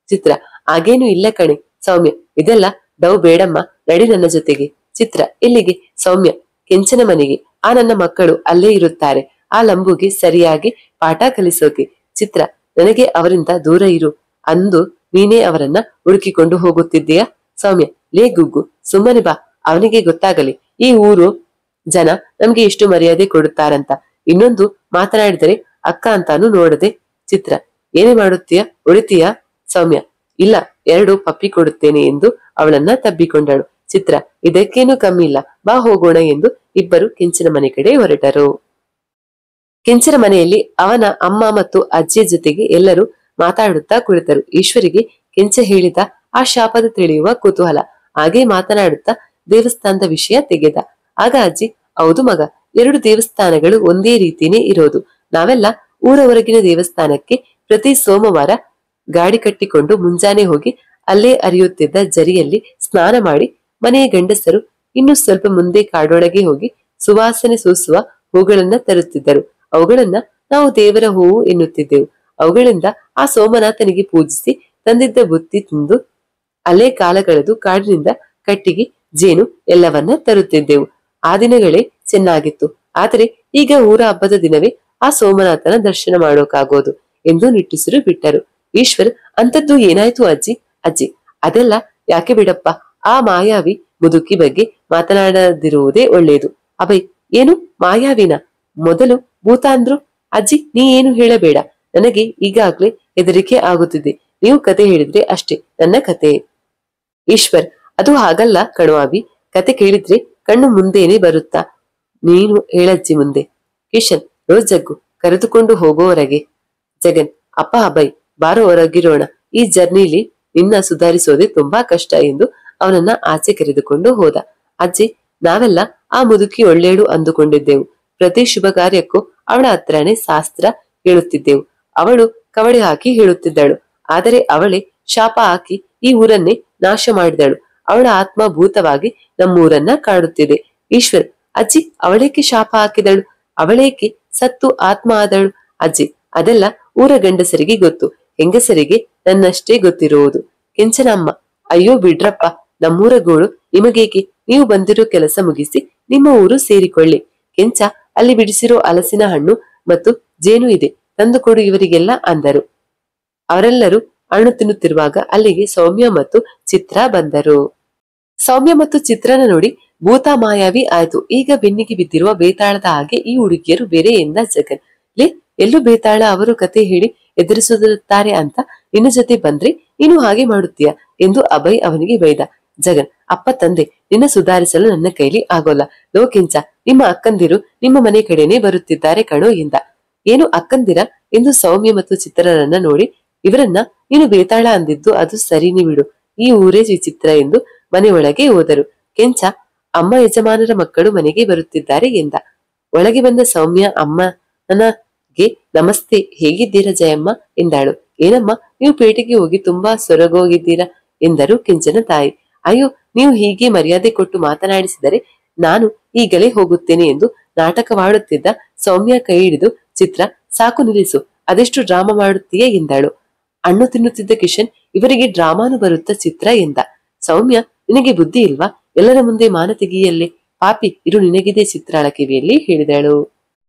ಚಿತ್ರ, ಹಾಗೇನು ಇಲ್ಲ ಕಣೆ. ಸೌಮ್ಯ, ಇದೆಲ್ಲ ಡವ್ ಬೇಡಮ್ಮ, ನಡಿ ನನ್ನ ಜೊತೆಗೆ. ಚಿತ್ರ, ಎಲ್ಲಿಗೆ? ಸೌಮ್ಯ, ಕೆಂಚನ ಮನೆಗೆ. ಆ ನನ್ನ ಮಕ್ಕಳು ಅಲ್ಲೇ ಇರುತ್ತಾರೆ, ಆ ಲಂಬುಗೆ ಸರಿಯಾಗಿ ಪಾಠ ಕಲಿಸೋಕೆ. ಚಿತ್ರ, ನನಗೆ ಅವರಿಂದ ದೂರ ಇರು ಅಂದು ನೀನೇ ಅವರನ್ನ ಹುಡುಕಿಕೊಂಡು ಹೋಗುತ್ತಿದ್ದೀಯಾ? ಸೌಮ್ಯ, ಲೇ ಗುಗ್ಗು, ಸುಮ್ಮನೆ ಬಾ, ಅವನಿಗೆ ಗೊತ್ತಾಗಲಿ ಈ ಊರು ಜನ ನಮ್ಗೆ ಎಷ್ಟು ಮರ್ಯಾದೆ ಕೊಡುತ್ತಾರಂತ. ಇನ್ನೊಂದು ಮಾತನಾಡಿದರೆ ಅಕ್ಕ ಅಂತಾನು ನೋಡದೆ. ಚಿತ್ರ, ಏನೇ ಮಾಡುತ್ತೀಯ? ಹೊಡಿತೀಯಾ? ಸೌಮ್ಯ, ಇಲ್ಲ, 2 ಪಪ್ಪಿ ಕೊಡುತ್ತೇನೆ ಎಂದು ಅವಳನ್ನ ತಬ್ಬಿಕೊಂಡಳು. ಚಿತ್ರ, ಇದಕ್ಕೇನು ಕಮ್ಮಿ ಇಲ್ಲ, ಬಾ ಹೋಗೋಣ ಎಂದು ಇಬ್ಬರು ಕೆಂಚನ ಮನೆ ಕಡೆ ಹೊರಟರು. ಕೆಂಚನ ಮನೆಯಲ್ಲಿ ಅವನ ಅಮ್ಮ ಮತ್ತು ಅಜ್ಜಿಯ ಜೊತೆಗೆ ಎಲ್ಲರೂ ಮಾತಾಡುತ್ತಾ ಕುಳಿತರು. ಈಶ್ವರಿಗೆ ಕೆಂಚ ಹೇಳಿದ ಆ ಶಾಪದ ತಿಳಿಯುವ ಕುತೂಹಲ. ಹಾಗೆ ಮಾತನಾಡುತ್ತಾ ದೇವಸ್ಥಾನದ ವಿಷಯ ತೆಗೆದ. ಆಗ ಅಜ್ಜಿ, ಹೌದು ಮಗ, 2 ದೇವಸ್ಥಾನಗಳು ಒಂದೇ ರೀತಿನೇ ಇರೋದು. ನಾವೆಲ್ಲ ಊರ ಹೊರಗಿನ ದೇವಸ್ಥಾನಕ್ಕೆ ಪ್ರತಿ ಸೋಮವಾರ ಗಾಡಿ ಕಟ್ಟಿಕೊಂಡು ಮುಂಜಾನೆ ಹೋಗಿ ಅಲ್ಲೇ ಹರಿಯುತ್ತಿದ್ದ ಜರಿಯಲ್ಲಿ ಸ್ನಾನ ಮಾಡಿ ಮನೆಯ ಗಂಡಸರು ಇನ್ನು ಸ್ವಲ್ಪ ಮುಂದೆ ಕಾಡೊಳಗೆ ಹೋಗಿ ಸುವಾಸನೆ ಸೂಸುವ ಹೂಗಳನ್ನ ತರುತ್ತಿದ್ದರು. ಅವುಗಳನ್ನ ನಾವು ದೇವರ ಹೂವು ಎನ್ನುತ್ತಿದ್ದೆವು. ಅವುಗಳಿಂದ ಆ ಸೋಮನಾಥನಿಗೆ ಪೂಜಿಸಿ ತಂದಿದ್ದ ಬುತ್ತಿ ತಿಂದು ಅಲ್ಲೇ ಕಾಲ ಕಳೆದು ಕಾಡಿನಿಂದ ಕಟ್ಟಿಗೆ, ಜೇನು ಎಲ್ಲವನ್ನ ತರುತ್ತಿದ್ದೆವು. ಆ ದಿನಗಳೇ ಚೆನ್ನಾಗಿತ್ತು. ಆದರೆ ಈಗ ಊರ ಹಬ್ಬದ ದಿನವೇ ಆ ಸೋಮನಾಥನ ದರ್ಶನ ಮಾಡೋಕಾಗೋದು ಎಂದು ನಿಟ್ಟುಸಿರು ಬಿಟ್ಟರು. ಈಶ್ವರ್, ಅಂತದ್ದು ಏನಾಯ್ತು ಅಜ್ಜಿ? ಅಜ್ಜಿ, ಅದೆಲ್ಲ ಯಾಕೆ ಬಿಡಪ್ಪ, ಆ ಮಾಯಾವಿ ಮುದುಕಿ ಬಗ್ಗೆ ಮಾತನಾಡದಿರುವುದೇ ಒಳ್ಳೆಯದು. ಅಭಯ್, ಏನು ಮಾಯಾವಿನ? ಮೊದಲು ಭೂತ ಅಂದ್ರು. ಅಜ್ಜಿ, ನೀ ಏನು ಹೇಳಬೇಡ, ನನಗೆ ಈಗಾಗ್ಲೇ ಹೆದರಿಕೆ ಆಗುತ್ತಿದೆ. ನೀವು ಕತೆ ಹೇಳಿದ್ರೆ ಅಷ್ಟೇ ನನ್ನ ಕತೆ. ಈಶ್ವರ್, ಅದು ಹಾಗಲ್ಲ ಕಣೋ ಅಭಿ, ಕತೆ ಕೇಳಿದ್ರೆ ಕಣ್ಣು ಮುಂದೇನೆ ಬರುತ್ತಾ, ನೀನು ಹೇಳಜ್ಜಿ ಮುಂದೆ. ಕಿಶನ್, ರೋಜ್ ಜಗ್ಗು, ಕರೆದುಕೊಂಡು ಹೋಗೋ ಹೊರಗೆ. ಜಗನ್, ಅಪ್ಪ ಅಭಯ್, ಬಾರೋ ಹೊರಗಿರೋಣ, ಈ ಜರ್ನಿಲಿ ನಿನ್ನ ಸುಧಾರಿಸೋದೆ ತುಂಬಾ ಕಷ್ಟ ಎಂದು ಅವನನ್ನ ಆಚೆ ಕರೆದುಕೊಂಡು ಹೋದ. ಅಜ್ಜಿ, ನಾವೆಲ್ಲ ಆ ಮುದುಕಿ ಒಳ್ಳೇಳು ಅಂದುಕೊಂಡಿದ್ದೆವು. ಪ್ರತಿ ಶುಭ ಕಾರ್ಯಕ್ಕೂ ಅವಳ ಹತ್ರನೇ ಶಾಸ್ತ್ರ ಹೇಳುತ್ತಿದ್ದೆವು. ಅವಳು ಕವಡೆ ಹಾಕಿ ಹೇಳುತ್ತಿದ್ದಳು, ಆದರೆ ಅವಳೇ ಶಾಪ ಹಾಕಿ ಈ ಊರನ್ನೇ ನಾಶ ಮಾಡಿದಳು. ಅವಳ ಆತ್ಮ ಭೂತವಾಗಿ ನಮ್ಮೂರನ್ನ ಕಾಡುತ್ತಿದೆ. ಈಶ್ವರ್, ಅಜ್ಜಿ, ಅವಳೇಕೆ ಶಾಪ ಹಾಕಿದಳು? ಅವಳೇಕೆ ಸತ್ತು ಆತ್ಮ ಆದಳು? ಅಜ್ಜಿ, ಅದೆಲ್ಲ ಊರ ಗಂಡಸರಿಗೆ ಗೊತ್ತು, ಹೆಂಗಸರಿಗೆ ನನ್ನಷ್ಟೇ ಗೊತ್ತಿರುವುದು. ಕೆಂಚನಮ್ಮ, ಅಯ್ಯೋ ಬಿಡ್ರಪ್ಪ, ನಮ್ಮೂರ ಗೋಳು ನಿಮಗೇಕೆ, ನೀವು ಬಂದಿರೋ ಕೆಲಸ ಮುಗಿಸಿ ನಿಮ್ಮ ಊರು ಸೇರಿಕೊಳ್ಳಿ. ಕೆಂಚ, ಅಲ್ಲಿ ಬಿಡಿಸಿರೋ ಹಲಸಿನ ಹಣ್ಣು ಮತ್ತು ಜೇನು ಇದೆ, ತಂದುಕೊಡು ಇವರಿಗೆಲ್ಲ ಅಂದರು. ಅವರೆಲ್ಲರೂ ಹಣ್ಣು ತಿನ್ನುತ್ತಿರುವಾಗ ಅಲ್ಲಿಗೆ ಸೌಮ್ಯ ಮತ್ತು ಚಿತ್ರ ಬಂದರು. ಸೌಮ್ಯ ಮತ್ತು ಚಿತ್ರನ ನೋಡಿ ಭೂತ ಮಾಯಾವಿ ಆಯ್ತು. ಈಗ ಬೆನ್ನಿಗೆ ಬಿದ್ದಿರುವ ಬೇತಾಳದ ಹಾಗೆ ಈ ಹುಡುಗಿಯರು ಬೇರೆ ಎಂದ ಜಗನ್. ಲೇ, ಎಲ್ಲೂ ಬೇತಾಳ ಅವರು ಕತೆ ಹೇಳಿ ಎದುರಿಸುತ್ತಾರೆ ಅಂತ ನಿನ್ನ ಜೊತೆ ಬಂದ್ರೆ ನೀನು ಹಾಗೆ ಮಾಡುತ್ತೀಯ ಎಂದು ಅಭಯ್ ಅವನಿಗೆ ಬೈದ. ಜಗನ್, ಅಪ್ಪ ತಂದೆ, ನಿನ್ನ ಸುಧಾರಿಸಲು ನನ್ನ ಕೈಲಿ ಆಗೋಲ್ಲ. ಲೋ ಕೆಂಚ, ನಿಮ್ಮ ಅಕ್ಕಂದಿರು ನಿಮ್ಮ ಮನೆ ಕಡೆನೆ ಬರುತ್ತಿದ್ದಾರೆ ಕಣೋ ಎಂದ. ಏನು ಅಕ್ಕಂದಿರ ಎಂದು ಸೌಮ್ಯ ಮತ್ತು ಚಿತ್ರರನ್ನ ನೋಡಿ, ಇವರನ್ನ ನೀನು ಬೇತಾಳ ಅಂದಿದ್ದು ಅದು ಸರಿನಿ ಬಿಡು, ಈ ಊರೇ ವಿಚಿತ್ರ ಎಂದು ಮನೆ ಒಳಗೆ ಹೋದರು. ಕೆಂಚ, ಅಮ್ಮ ಯಜಮಾನರ ಮಕ್ಕಳು ಮನೆಗೆ ಬರುತ್ತಿದ್ದಾರೆ ಎಂದ. ಒಳಗೆ ಬಂದ ಸೌಮ್ಯ ಅಮ್ಮನಗೆ ನಮಸ್ತೆ, ಹೇಗಿದ್ದೀರಾ ಜಯಮ್ಮ ಎಂದಾಳು. ಏನಮ್ಮ, ನೀವು ಪೇಟೆಗೆ ಹೋಗಿ ತುಂಬಾ ಸೊರಗೋಗಿದ್ದೀರಾ ಎಂದರು ಕೆಂಚನ ತಾಯಿ. ಅಯ್ಯೋ, ನೀವು ಹೀಗೆ ಮರ್ಯಾದೆ ಕೊಟ್ಟು ಮಾತನಾಡಿಸಿದರೆ ನಾನು ಈಗಲೇ ಹೋಗುತ್ತೇನೆ ಎಂದು ನಾಟಕವಾಡುತ್ತಿದ್ದ ಸೌಮ್ಯ ಕೈ ಹಿಡಿದು, ಚಿತ್ರ ಸಾಕು ನಿಲ್ಲಿಸು, ಅದೆಷ್ಟು ಡ್ರಾಮಾ ಮಾಡುತ್ತೀಯೇ ಎಂದಾಳು. ಹಣ್ಣು ತಿನ್ನುತ್ತಿದ್ದ ಕಿಶನ್, ಇವರಿಗೆ ಡ್ರಾಮಾನು ಬರುತ್ತಾ ಚಿತ್ರ ಎಂದ. ಸೌಮ್ಯ, ನಿನಗೆ ಬುದ್ಧಿ ಇಲ್ವಾ, ಎಲ್ಲರ ಮುಂದೆ ಮಾನ ತೆಗೆಯಲ್ಲೇ, ಪಾಪಿ ಇರು ನಿನಗಿದೆ ಚಿತ್ರಾಳ ಕಿವಿಯಲ್ಲಿ ಹೇಳಿದಳು.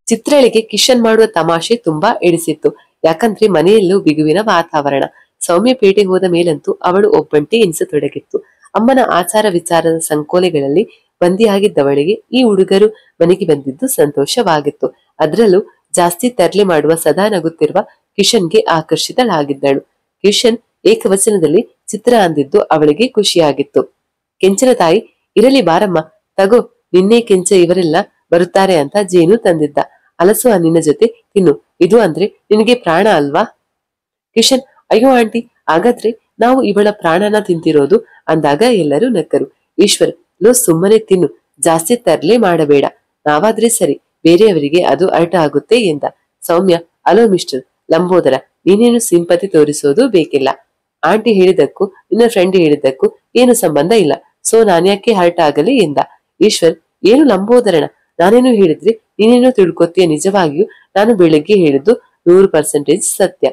ಚಿತ್ರಳಿಗೆ ಕಿಶನ್ ಮಾಡುವ ತಮಾಷೆ ತುಂಬಾ ಎಡಿಸಿತ್ತು. ಯಾಕಂದ್ರೆ ಮನೆಯಲ್ಲೂ ಬಿಗುವಿನ ವಾತಾವರಣ. ಸೌಮ್ಯ ಪೇಟೆ ಹೋದ ಮೇಲಂತೂ ಅವಳು ಒಬ್ಬಂಟಿ ಎನಿಸತೊಡಗಿತ್ತು. ಅಮ್ಮನ ಆಚಾರ ವಿಚಾರದ ಸಂಕೋಲೆಗಳಲ್ಲಿ ಬಂದಿಯಾಗಿದ್ದವಳಿಗೆ ಈ ಹುಡುಗರು ಮನೆಗೆ ಬಂದಿದ್ದು ಸಂತೋಷವಾಗಿತ್ತು. ಅದರಲ್ಲೂ ಜಾಸ್ತಿ ತರ್ಲೆ ಮಾಡುವ ಸದಾ ನಗುತ್ತಿರುವ ಕಿಶನ್ಗೆ ಆಕರ್ಷಿತಳಾಗಿದ್ದಳು. ಕಿಶನ್ ಏಕವಚನದಲ್ಲಿ ಚಿತ್ರ ಅಂದಿದ್ದು ಅವಳಿಗೆ ಖುಷಿಯಾಗಿತ್ತು. ಕೆಂಚನ ತಾಯಿ, ಇರಲಿ ಬಾರಮ್ಮ, ತಗೋ, ನಿನ್ನೆ ಕೆಂಚ ಇವರೆಲ್ಲ ಬರುತ್ತಾರೆ ಅಂತ ಜೇನು ತಂದಿದ್ದ, ಅಲಸು ನಿನ್ನ ಜೊತೆ ತಿನ್ನು, ಇದು ಅಂದ್ರೆ ನಿನಗೆ ಪ್ರಾಣ ಅಲ್ವಾ. ಕಿಶನ್, ಅಯ್ಯೋ ಆಂಟಿ, ಹಾಗಾದ್ರೆ ನಾವು ಇವಳ ಪ್ರಾಣನ ತಿಂತಿರೋದು ಅಂದಾಗ ಎಲ್ಲರೂ ನಕ್ಕರು. ಈಶ್ವರ್, ಲೋ ಸುಮ್ಮನೆ ತಿನ್ನು, ಜಾಸ್ತಿ ತರ್ಲೆ ಮಾಡಬೇಡ, ನಾವಾದ್ರೆ ಸರಿ, ಬೇರೆಯವರಿಗೆ ಅದು ಅರ್ಥ ಆಗುತ್ತೆ ಎಂದ. ಸೌಮ್ಯ, ಅಲೋ ಮಿಸ್ಟರ್ ಲಂಬೋದರ, ನೀನೇನು ಸಿಂಪತಿ ತೋರಿಸೋದು ಬೇಕಿಲ್ಲ. ಆಂಟಿ ಹೇಳಿದಕ್ಕೂ ನಿನ್ನ ಫ್ರೆಂಡ್ ಹೇಳಿದ್ದಕ್ಕೂ ಏನು ಸಂಬಂಧ ಇಲ್ಲ, ಸೊ ನಾನ್ಯಾಕೆ ಹರ್ಟ್ ಆಗಲಿ ಎಂದ. ಈಶ್ವರ್, ಏನು ಲಂಬೋದರಣ, ನಾನೇನು ಹೇಳಿದ್ರೆ ನೀನೇನು ತಿಳ್ಕೊತೀಯ, ನಿಜವಾಗಿಯೂ ನಾನು ಬೆಳಗ್ಗೆ ಹೇಳಿದ್ದು 100% ಸತ್ಯ.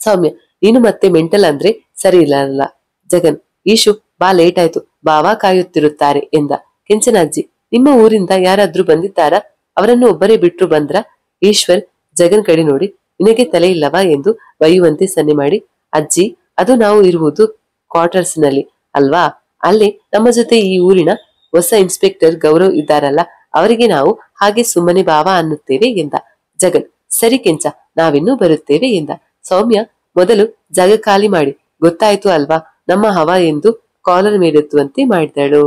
ಸೌಮ್ಯ, ನೀನು ಮತ್ತೆ ಮೆಂಟಲ್ ಅಂದ್ರೆ ಸರಿ ಇಲ್ಲ. ಜಗನ್, ಈಶು ಬಾ, ಲೇಟ್ ಆಯ್ತು, ಬಾವಾ ಕಾಯುತ್ತಿರುತ್ತಾರೆ ಎಂದ. ಕೆಂಚನಾಜ್ಜಿ, ನಿಮ್ಮ ಊರಿಂದ ಯಾರಾದ್ರೂ ಬಂದಿದ್ದಾರಾ, ಅವರನ್ನು ಒಬ್ಬರೇ ಬಿಟ್ರು ಬಂದ್ರ. ಈಶ್ವರ್ ಜಗನ್ ಕಡೆ ನೋಡಿ, ನಿನಗೆ ತಲೆ ಇಲ್ಲವಾ ಎಂದು ಬೈಯುವಂತೆ ಸನ್ನೆ ಮಾಡಿ, ಅಜ್ಜಿ, ಅದು ನಾವು ಇರುವುದು ಕ್ವಾರ್ಟರ್ಸ್ ನಲ್ಲಿ ಅಲ್ವಾ, ಅಲ್ಲಿ ನಮ್ಮ ಜೊತೆ ಈ ಊರಿನ ಹೊಸ ಇನ್ಸ್ಪೆಕ್ಟರ್ ಗೌರವ್ ಇದ್ದಾರಲ್ಲ, ಅವರಿಗೆ ನಾವು ಹಾಗೆ ಸುಮ್ಮನೆ ಬಾವಾ ಅನ್ನುತ್ತೇವೆ ಎಂದ. ಜಗನ್, ಸರಿ ಕೆಂಚ, ನಾವಿನ್ನೂ ಬರುತ್ತೇವೆ ಎಂದ. ಸೌಮ್ಯ, ಮೊದಲು ಜಾಗ ಖಾಲಿ ಮಾಡಿ, ಗೊತ್ತಾಯ್ತು ಅಲ್ವಾ, ನಮ್ಮ ಹವಾ ಎಂದು ಕಾಲರ್ ಮೇಲೆತ್ತುವಂತೆ ಮಾಡಿದಳು.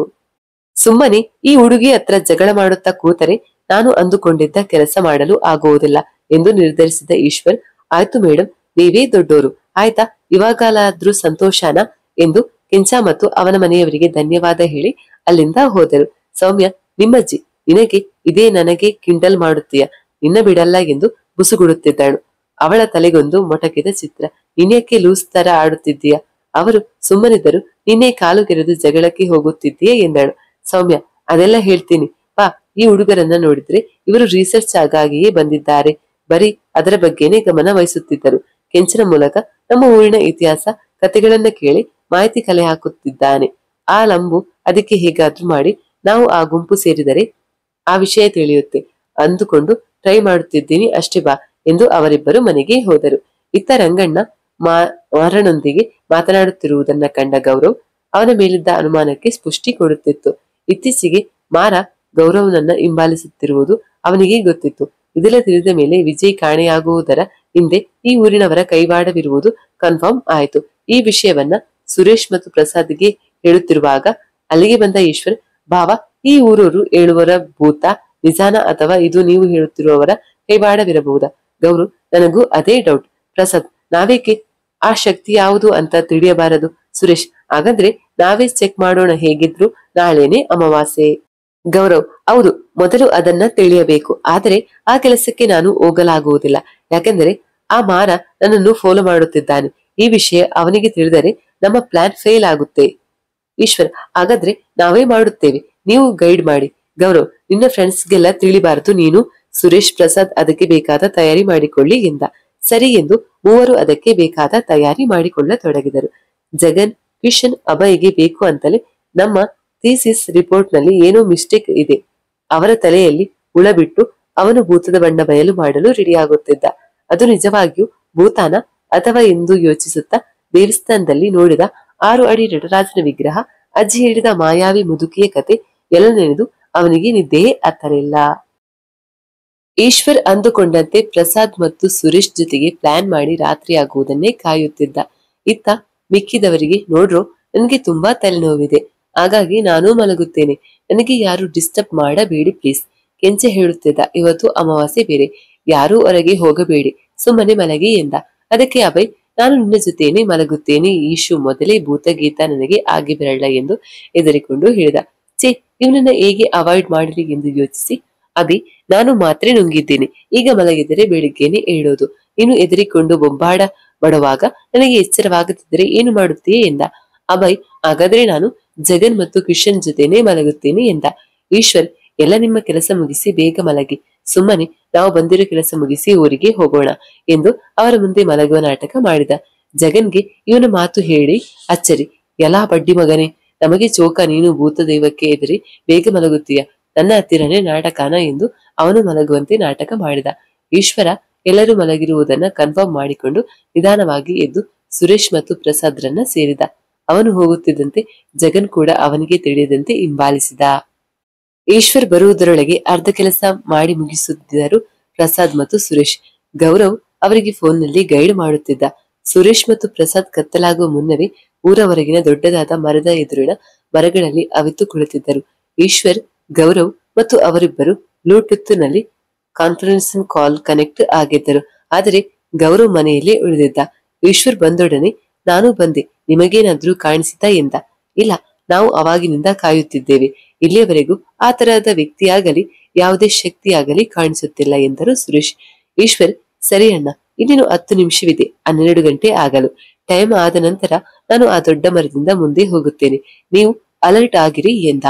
ಸುಮ್ಮನೆ ಈ ಹುಡುಗಿ ಹತ್ರ ಜಗಳ ಮಾಡುತ್ತಾ ಕೂತರೆ ನಾನು ಅಂದುಕೊಂಡಿದ್ದ ಕೆಲಸ ಮಾಡಲು ಆಗುವುದಿಲ್ಲ ಎಂದು ನಿರ್ಧರಿಸಿದ ಈಶ್ವರ್, ಆಯ್ತು ಮೇಡಮ್, ನೀವೇ ದೊಡ್ಡೋರು, ಆಯ್ತಾ, ಇವಾಗಲಾದ್ರೂ ಸಂತೋಷನಾ ಎಂದು ಕೆಂಚ ಮತ್ತು ಅವನ ಮನೆಯವರಿಗೆ ಧನ್ಯವಾದ ಹೇಳಿ ಅಲ್ಲಿಂದ ಹೋದರು. ಸೌಮ್ಯ, ನಿಮ್ಮಜ್ಜಿ, ನಿನಗೆ ಇದೇ ನನಗೆ ಕಿಂಡಲ್ ಮಾಡುತ್ತೀಯ, ನಿನ್ನ ಬಿಡಲ್ಲ ಎಂದು ಬುಸುಗುಡುತ್ತಿದ್ದಳು. ಅವಳ ತಲೆಗೊಂದು ಮೊಟಕಿದ ಚಿತ್ರ, ನಿನ್ಯಕ್ಕೆ ಲೂಸ್ ತರ ಆಡುತ್ತಿದ್ದೀಯ. ಅವರು ಸುಮ್ಮನಿದ್ದರು, ನಿನ್ನೆ ಕಾಲು ಕೆರೆದು ಜಗಳಕ್ಕೆ ಹೋಗುತ್ತಿದ್ದೀಯ ಎಂದಳು. ಸೌಮ್ಯ, ಅದೆಲ್ಲ ಹೇಳ್ತೀನಿ ಬಾ, ಈ ಹುಡುಗರನ್ನ ನೋಡಿದ್ರೆ ಇವರು ರಿಸರ್ಚ್ ಆಗಾಗಿಯೇ ಬಂದಿದ್ದಾರೆ, ಬರೀ ಅದರ ಬಗ್ಗೆನೇ ಗಮನ ವಹಿಸುತ್ತಿದ್ದರು. ಕೆಂಚನ ಮೂಲಕ ನಮ್ಮ ಊರಿನ ಇತಿಹಾಸ ಕಥೆಗಳನ್ನ ಕೇಳಿ ಮಾಹಿತಿ ಕಲೆ ಹಾಕುತ್ತಿದ್ದಾನೆ. ಆ ಲಂಬು ಅದಕ್ಕೆ ಹೇಗಾದ್ರೂ ಮಾಡಿ ನಾವು ಆ ಗುಂಪು ಸೇರಿದರೆ ಆ ವಿಷಯ ತಿಳಿಯುತ್ತೆ ಅಂದುಕೊಂಡು ಟ್ರೈ ಮಾಡುತ್ತಿದ್ದೀನಿ ಅಷ್ಟೇ ಬಾ ಎಂದು ಅವರಿಬ್ಬರು ಮನೆಗೆ ಹೋದರು. ಇತ್ತ ರಂಗಣ್ಣ ಮಾರನೊಂದಿಗೆ ಮಾತನಾಡುತ್ತಿರುವುದನ್ನ ಕಂಡ ಗೌರವ್ ಅವನ ಮೇಲಿದ್ದ ಅನುಮಾನಕ್ಕೆ ಸ್ಪುಷ್ಟಿ ಕೊಡುತ್ತಿತ್ತು. ಇತ್ತೀಚೆಗೆ ಮಾರ ಗೌರವ್ನನ್ನ ಹಿಂಬಾಲಿಸುತ್ತಿರುವುದು ಅವನಿಗೆ ಗೊತ್ತಿತ್ತು. ಇದೆಲ್ಲ ತಿಳಿದ ಮೇಲೆ ವಿಜಯ್ ಕಾಣೆಯಾಗುವುದರ ಹಿಂದೆ ಈ ಊರಿನವರ ಕೈವಾಡವಿರುವುದು ಕನ್ಫರ್ಮ್ ಆಯಿತು. ಈ ವಿಷಯವನ್ನ ಸುರೇಶ್ ಮತ್ತು ಪ್ರಸಾದ್ಗೆ ಹೇಳುತ್ತಿರುವಾಗ ಅಲ್ಲಿಗೆ ಬಂದ ಈಶ್ವರ್, ಭಾವ, ಈ ಊರವರು ಹೇಳುವರ ಭೂತ ನಿಜಾನ ಅಥವಾ ಇದು ನೀವು ಹೇಳುತ್ತಿರುವವರ ಕೈವಾಡವಿರಬಹುದಾ? ಗೌರವ್, ನನಗೂ ಅದೇ ಡೌಟ್. ಪ್ರಸಾದ್, ನಾವೇಕೆ ಆ ಶಕ್ತಿ ಯಾವುದು ಅಂತ ತಿಳಿಯಬಾರದು? ಸುರೇಶ್, ಹಾಗಾದ್ರೆ ನಾವೇ ಚೆಕ್ ಮಾಡೋಣ, ಹೇಗಿದ್ರು ನಾಳೆನೆ ಅಮಾವಾಸ್ಯೆ. ಗೌರವ್, ಹೌದು, ಮೊದಲು ಅದನ್ನ ತಿಳಿಯಬೇಕು, ಆದರೆ ಆ ಕೆಲಸಕ್ಕೆ ನಾನು ಹೋಗಲಾಗುವುದಿಲ್ಲ, ಯಾಕೆಂದರೆ ಆ ಮಾರ ನನ್ನನ್ನು ಫಾಲೋ ಮಾಡುತ್ತಿದ್ದಾನೆ. ಈ ವಿಷಯ ಅವನಿಗೆ ತಿಳಿದರೆ ನಮ್ಮ ಪ್ಲಾನ್ ಫೇಲ್ ಆಗುತ್ತೆ. ಈಶ್ವರ್, ಹಾಗಾದ್ರೆ ನಾವೇ ಮಾಡುತ್ತೇವೆ, ನೀವು ಗೈಡ್ ಮಾಡಿ. ಗೌರವ್, ನಿನ್ನ ಫ್ರೆಂಡ್ಸ್ಗೆಲ್ಲ ತಿಳಿಬಾರದು ನೀನು. ಸುರೇಶ್, ಪ್ರಸಾದ್ ಅದಕ್ಕೆ ಬೇಕಾದ ತಯಾರಿ ಮಾಡಿಕೊಳ್ಳಿ ಎಂದ. ಸರಿ ಎಂದು ಮೂವರು ಅದಕ್ಕೆ ಬೇಕಾದ ತಯಾರಿ ಮಾಡಿಕೊಳ್ಳತೊಡಗಿದರು. ಜಗನ್, ಕಿಶನ್ ಅಭಯ್ಗೆ ಬೇಕು ಅಂತಲೇ ನಮ್ಮ ಥೀಸಿಸ್ ರಿಪೋರ್ಟ್ ನಲ್ಲಿ ಏನೋ ಮಿಸ್ಟೇಕ್ ಇದೆ, ಅವರ ತಲೆಯಲ್ಲಿ ಹುಳ ಬಿಟ್ಟು ಅವನು ಭೂತದ ಬಣ್ಣ ಬಯಲು ಮಾಡಲು ರೆಡಿಯಾಗುತ್ತಿದ್ದ. ಅದು ನಿಜವಾಗಿಯೂ ಭೂತಾನ ಅಥವಾ ಎಂದು ಯೋಚಿಸುತ್ತಾ ದೇವಸ್ಥಾನದಲ್ಲಿ ನೋಡಿದ 6 ಅಡಿ ನಟರಾಜನ ವಿಗ್ರಹ, ಅಜ್ಜಿ ಹೇಳಿದ ಮಾಯಾವಿ ಮುದುಕಿಯ ಕತೆ ಎಲ್ಲ ನೆನೆದು ಅವನಿಗೆ ನಿದ್ದೆಯೇ ಹತ್ತಲಿಲ್ಲ. ಈಶ್ವರ್ ಅಂದುಕೊಂಡಂತೆ ಪ್ರಸಾದ್ ಮತ್ತು ಸುರೇಶ್ ಜೊತೆಗೆ ಪ್ಲಾನ್ ಮಾಡಿ ರಾತ್ರಿ ಆಗುವುದನ್ನೇ ಕಾಯುತ್ತಿದ್ದ. ಇತ್ತ ಮಿಕ್ಕಿದವರಿಗೆ, ನೋಡ್ರೋ, ನನಗೆ ತುಂಬಾ ತಲೆನೋವಿದೆ, ಹಾಗಾಗಿ ನಾನೂ ಮಲಗುತ್ತೇನೆ, ನನಗೆ ಯಾರು ಡಿಸ್ಟರ್ಬ್ ಮಾಡಬೇಡಿ ಪ್ಲೀಸ್, ಕೆಂಚೆ ಹೇಳುತ್ತಿದ್ದ. ಇವತ್ತು ಅಮಾವಾಸ್ಯೆ ಬೇರೆ, ಯಾರೂ ಹೊರಗೆ ಹೋಗಬೇಡಿ, ಸುಮ್ಮನೆ ಮಲಗಿ ಎಂದ. ಅದಕ್ಕೆ ಅಭಯ್, ನಾನು ನಿನ್ನ ಜೊತೆನೆ ಮಲಗುತ್ತೇನೆ ಈಶು, ಮೊದಲೇ ಭೂತಗೀತ ನನಗೆ ಆಗಿ ಬರಲ್ಲ ಎಂದು ಹೆದರಿಕೊಂಡು ಹೇಳಿದ. ಛೇ, ಇವನನ್ನ ಹೇಗೆ ಅವಾಯ್ಡ್ ಮಾಡಲಿ ಎಂದು ಯೋಚಿಸಿ, ಅಭಿ, ನಾನು ಮಾತ್ರೆ ನುಂಗಿದ್ದೇನೆ, ಈಗ ಮಲಗಿದರೆ ಬೆಳಿಗ್ಗೆನೆ ಹೇಳೋದು, ನೀನು ಹೆದರಿಕೊಂಡು ಬೊಂಬಾಡ ಬಡುವಾಗ ನನಗೆ ಎಚ್ಚರವಾಗುತ್ತಿದ್ದರೆ ಏನು ಮಾಡುತ್ತೀಯೇ ಎಂದ. ಅಭಯ್, ಹಾಗಾದ್ರೆ ನಾನು ಜಗನ್ ಮತ್ತು ಕಿಶನ್ ಜೊತೆನೆ ಮಲಗುತ್ತೇನೆ ಎಂದ. ಈಶ್ವರ್, ಎಲ್ಲ ನಿಮ್ಮ ಕೆಲಸ ಮುಗಿಸಿ ಬೇಗ ಮಲಗಿ, ಸುಮ್ಮನೆ ನಾವು ಬಂದಿರೋ ಕೆಲಸ ಮುಗಿಸಿ ಊರಿಗೆ ಹೋಗೋಣ ಎಂದು ಅವರ ಮುಂದೆ ಮಲಗುವ ನಾಟಕ ಮಾಡಿದ. ಜಗನ್ಗೆ ಇವನ ಮಾತು ಹೇಳಿ ಅಚ್ಚರಿ. ಎಲ್ಲಾ ಬಡ್ಡಿ ಮಗನೇ, ನಮಗೆ ಚೋಕ, ನೀನು ಭೂತ ದೈವಕ್ಕೆ ಎದುರಿ ಬೇಗ ಮಲಗುತ್ತೀಯ, ನನ್ನ ಹತ್ತಿರನೇ ನಾಟಕನ ಎಂದು ಅವನು ಮಲಗುವಂತೆ ನಾಟಕ ಮಾಡಿದ. ಈಶ್ವರ ಎಲ್ಲರೂ ಮಲಗಿರುವುದನ್ನ ಕನ್ಫರ್ಮ್ ಮಾಡಿಕೊಂಡು ನಿಧಾನವಾಗಿ ಎದ್ದು ಸುರೇಶ್ ಮತ್ತು ಪ್ರಸಾದ್ರನ್ನ ಸೇರಿದ. ಅವನು ಹೋಗುತ್ತಿದ್ದಂತೆ ಜಗನ್ ಕೂಡ ಅವನಿಗೆ ತಿಳಿಯದಂತೆ ಹಿಂಬಾಲಿಸಿದ. ಈಶ್ವರ್ ಬರುವುದರೊಳಗೆ ಅರ್ಧ ಕೆಲಸ ಮಾಡಿ ಮುಗಿಸುತ್ತಿದ್ದರು ಪ್ರಸಾದ್ ಮತ್ತು ಸುರೇಶ್. ಗೌರವ್ ಅವರಿಗೆ ಫೋನ್ನಲ್ಲಿ ಗೈಡ್ ಮಾಡುತ್ತಿದ್ದ. ಸುರೇಶ್ ಮತ್ತು ಪ್ರಸಾದ್ ಕತ್ತಲಾಗುವ ಮುನ್ನವೇ ಊರ ಹೊರಗಿನ ದೊಡ್ಡದಾದ ಮರದ ಎದುರಿನ ಮರಗಳಲ್ಲಿ ಅವಿತು ಕುಳಿತಿದ್ದರು. ಈಶ್ವರ್, ಗೌರವ್ ಮತ್ತು ಅವರಿಬ್ಬರು ಬ್ಲೂಟೂತ್ ನಲ್ಲಿ ಕಾನ್ಫರೆನ್ಸ್ ಕಾಲ್ ಕನೆಕ್ಟ್ ಆಗಿದ್ದರು. ಆದರೆ ಗೌರವ್ ಮನೆಯಲ್ಲೇ ಉಳಿದಿದ್ದ. ಈಶ್ವರ್ ಬಂದೊಡನೆ, ನಾನು ಬಂದೆ, ನಿಮಗೇನಾದ್ರೂ ಕಾಣಿಸಿತಾ ಎಂದ. ಇಲ್ಲ, ನಾವು ಅವಾಗಿನಿಂದ ಕಾಯುತ್ತಿದ್ದೇವೆ, ಇಲ್ಲಿಯವರೆಗೂ ಆ ತರಹದ ವ್ಯಕ್ತಿಯಾಗಲಿ ಯಾವುದೇ ಶಕ್ತಿಯಾಗಲಿ ಕಾಣಿಸುತ್ತಿಲ್ಲ ಎಂದರು ಸುರೇಶ್. ಈಶ್ವರ್, ಸರಿ ಅಣ್ಣ, ಇನ್ನೇನು 10 ನಿಮಿಷವಿದೆ 12 ಗಂಟೆ ಆಗಲು. ಟೈಮ್ ಆದ ನಂತರ ನಾನು ಆ ದೊಡ್ಡ ಮರದಿಂದ ಮುಂದೆ ಹೋಗುತ್ತೇನೆ, ನೀವು ಅಲರ್ಟ್ ಆಗಿರಿ ಎಂದ.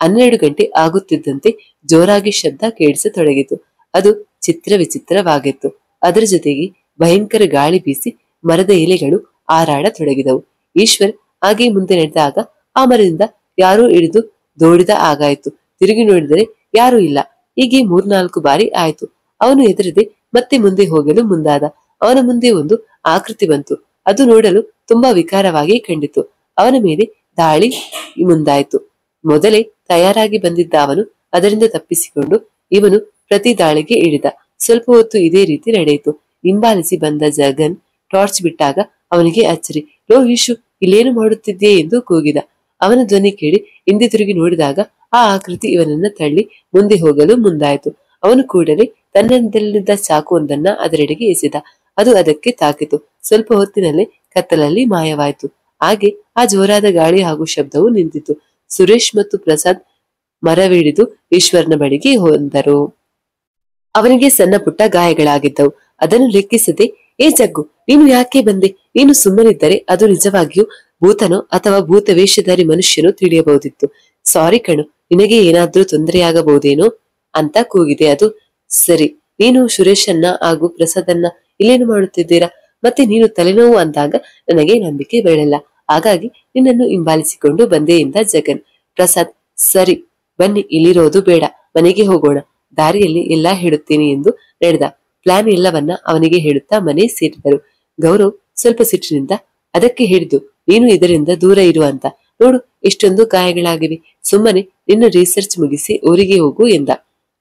12 ಗಂಟೆ ಆಗುತ್ತಿದ್ದಂತೆ ಜೋರಾಗಿ ಶಬ್ದ ಕೇಳಿಸತೊಡಗಿತು. ಅದು ಚಿತ್ರ ವಿಚಿತ್ರವಾಗಿತ್ತು. ಅದರ ಜೊತೆಗೆ ಭಯಂಕರ ಗಾಳಿ ಬೀಸಿ ಮರದ ಎಲೆಗಳು ಹಾರಾಡತೊಡಗಿದವು. ಈಶ್ವರ್ ಹಾಗೆ ಮುಂದೆ ನಡೆದಾಗ ಆ ಮರದಿಂದ ಯಾರೋ ಇಳಿದು ದೋಡಿದ ಹಾಗಾಯ್ತು. ತಿರುಗಿ ನೋಡಿದರೆ ಯಾರೂ ಇಲ್ಲ. ಹೀಗೆ 3-4 ಬಾರಿ ಆಯ್ತು. ಅವನು ಹೆದರದೆ ಮತ್ತೆ ಮುಂದೆ ಹೋಗಲು ಮುಂದಾದ. ಅವನ ಮುಂದೆ ಒಂದು ಆಕೃತಿ ಬಂತು. ಅದು ನೋಡಲು ತುಂಬಾ ವಿಕಾರವಾಗಿ ಕಂಡಿತು. ಅವನ ಮೇಲೆ ದಾಳಿ ಮುಂದಾಯಿತು. ಮೊದಲೇ ತಯಾರಾಗಿ ಬಂದಿದ್ದ ಅವನು ಅದರಿಂದ ತಪ್ಪಿಸಿಕೊಂಡು ಇವನು ಪ್ರತಿ ದಾಳಿಗೆ ಇಳಿದ. ಸ್ವಲ್ಪ ಹೊತ್ತು ಇದೇ ರೀತಿ ನಡೆಯಿತು. ಹಿಂಬಾಲಿಸಿ ಬಂದ ಜಗನ್ ಟಾರ್ಚ್ ಬಿಟ್ಟಾಗ ಅವನಿಗೆ ಅಚ್ಚರಿ. ಲೋ ಈಶು, ಇಲ್ಲೇನು ಮಾಡುತ್ತಿದ್ದೆ ಎಂದು ಕೂಗಿದ. ಅವನ ಧ್ವನಿ ಕೇಳಿ ಹಿಂದೆ ತಿರುಗಿ ನೋಡಿದಾಗ ಆ ಆಕೃತಿ ಇವನನ್ನ ತಳ್ಳಿ ಮುಂದೆ ಹೋಗಲು ಮುಂದಾಯಿತು. ಅವನು ಕೂಡಲೇ ತನ್ನದಲ್ಲಿದ್ದ ಚಾಕುವೊಂದನ್ನ ಅದರೆಡೆಗೆ ಎಸೆದ. ಅದು ಅದಕ್ಕೆ ತಾಕಿತು. ಸ್ವಲ್ಪ ಹೊತ್ತಿನಲ್ಲೇ ಕತ್ತಲಲ್ಲಿ ಮಾಯವಾಯಿತು. ಹಾಗೆ ಆ ಜೋರಾದ ಗಾಳಿ ಹಾಗೂ ಶಬ್ದವು ನಿಂತಿತು. ಸುರೇಶ್ ಮತ್ತು ಪ್ರಸಾದ್ ಮರವಿಡಿದು ಈಶ್ವರ್ನ ಬಳಿಗೆ ಹೋದರು. ಅವನಿಗೆ ಸಣ್ಣ ಪುಟ್ಟ ಗಾಯಗಳಾಗಿದ್ದವು. ಅದನ್ನು ಲೆಕ್ಕಿಸದೆ, ಏ ಜಗ್ಗು, ನೀನು ಯಾಕೆ ಬಂದೆ? ನೀನು ಸುಮ್ಮನಿದ್ದರೆ ಅದು ನಿಜವಾಗಿಯೂ ಭೂತನೋ ಅಥವಾ ಭೂತ ವೇಷಧಾರಿ ಮನುಷ್ಯನೋ ತಿಳಿಯಬಹುದಿತ್ತು. ಸಾರಿ ಕಣು, ನಿನಗೆ ಏನಾದ್ರೂ ತೊಂದರೆಯಾಗಬಹುದೇನೋ ಅಂತ ಕೂಗಿದೆ ಅದು. ಸರಿ, ನೀನು ಸುರೇಶನ್ನ ಹಾಗೂ ಪ್ರಸಾದನ್ನ ಇಲ್ಲೇನು ಮಾಡುತ್ತಿದ್ದೀರಾ? ಮತ್ತೆ ನೀನು ತಲೆನೋವು ಅಂದಾಗ ನನಗೆ ನಂಬಿಕೆ ಬೀಳಲ್ಲ, ಹಾಗಾಗಿ ನಿನ್ನನ್ನು ಹಿಂಬಾಲಿಸಿಕೊಂಡು ಬಂದೆ ಎಂದ ಜಗನ್. ಪ್ರಸಾದ್, ಸರಿ ಬನ್ನಿ, ಇಲ್ಲಿರೋದು ಬೇಡ, ಮನೆಗೆ ಹೋಗೋಣ, ದಾರಿಯಲ್ಲಿ ಎಲ್ಲಾ ಹೇಳುತ್ತೇನೆ ಎಂದು ನಡೆದ. ಪ್ಲಾನ್ ಎಲ್ಲವನ್ನ ಅವನಿಗೆ ಹೇಳುತ್ತಾ ಮನೆ ಸೇರಿದರು. ಗೌರವ್ ಸ್ವಲ್ಪ ಸಿಟ್ಟಿನಿಂದ, ಅದಕ್ಕೆ ಹೇಳಿದ್ದು ನೀನು ಇದರಿಂದ ದೂರ ಇರು ಅಂತ. ನೋಡು, ಎಷ್ಟೊಂದು ಗಾಯಗಳಾಗಿವೆ, ಸುಮ್ಮನೆ ನಿನ್ನ ರಿಸರ್ಚ್ ಮುಗಿಸಿ ಊರಿಗೆ ಹೋಗು ಎಂದ.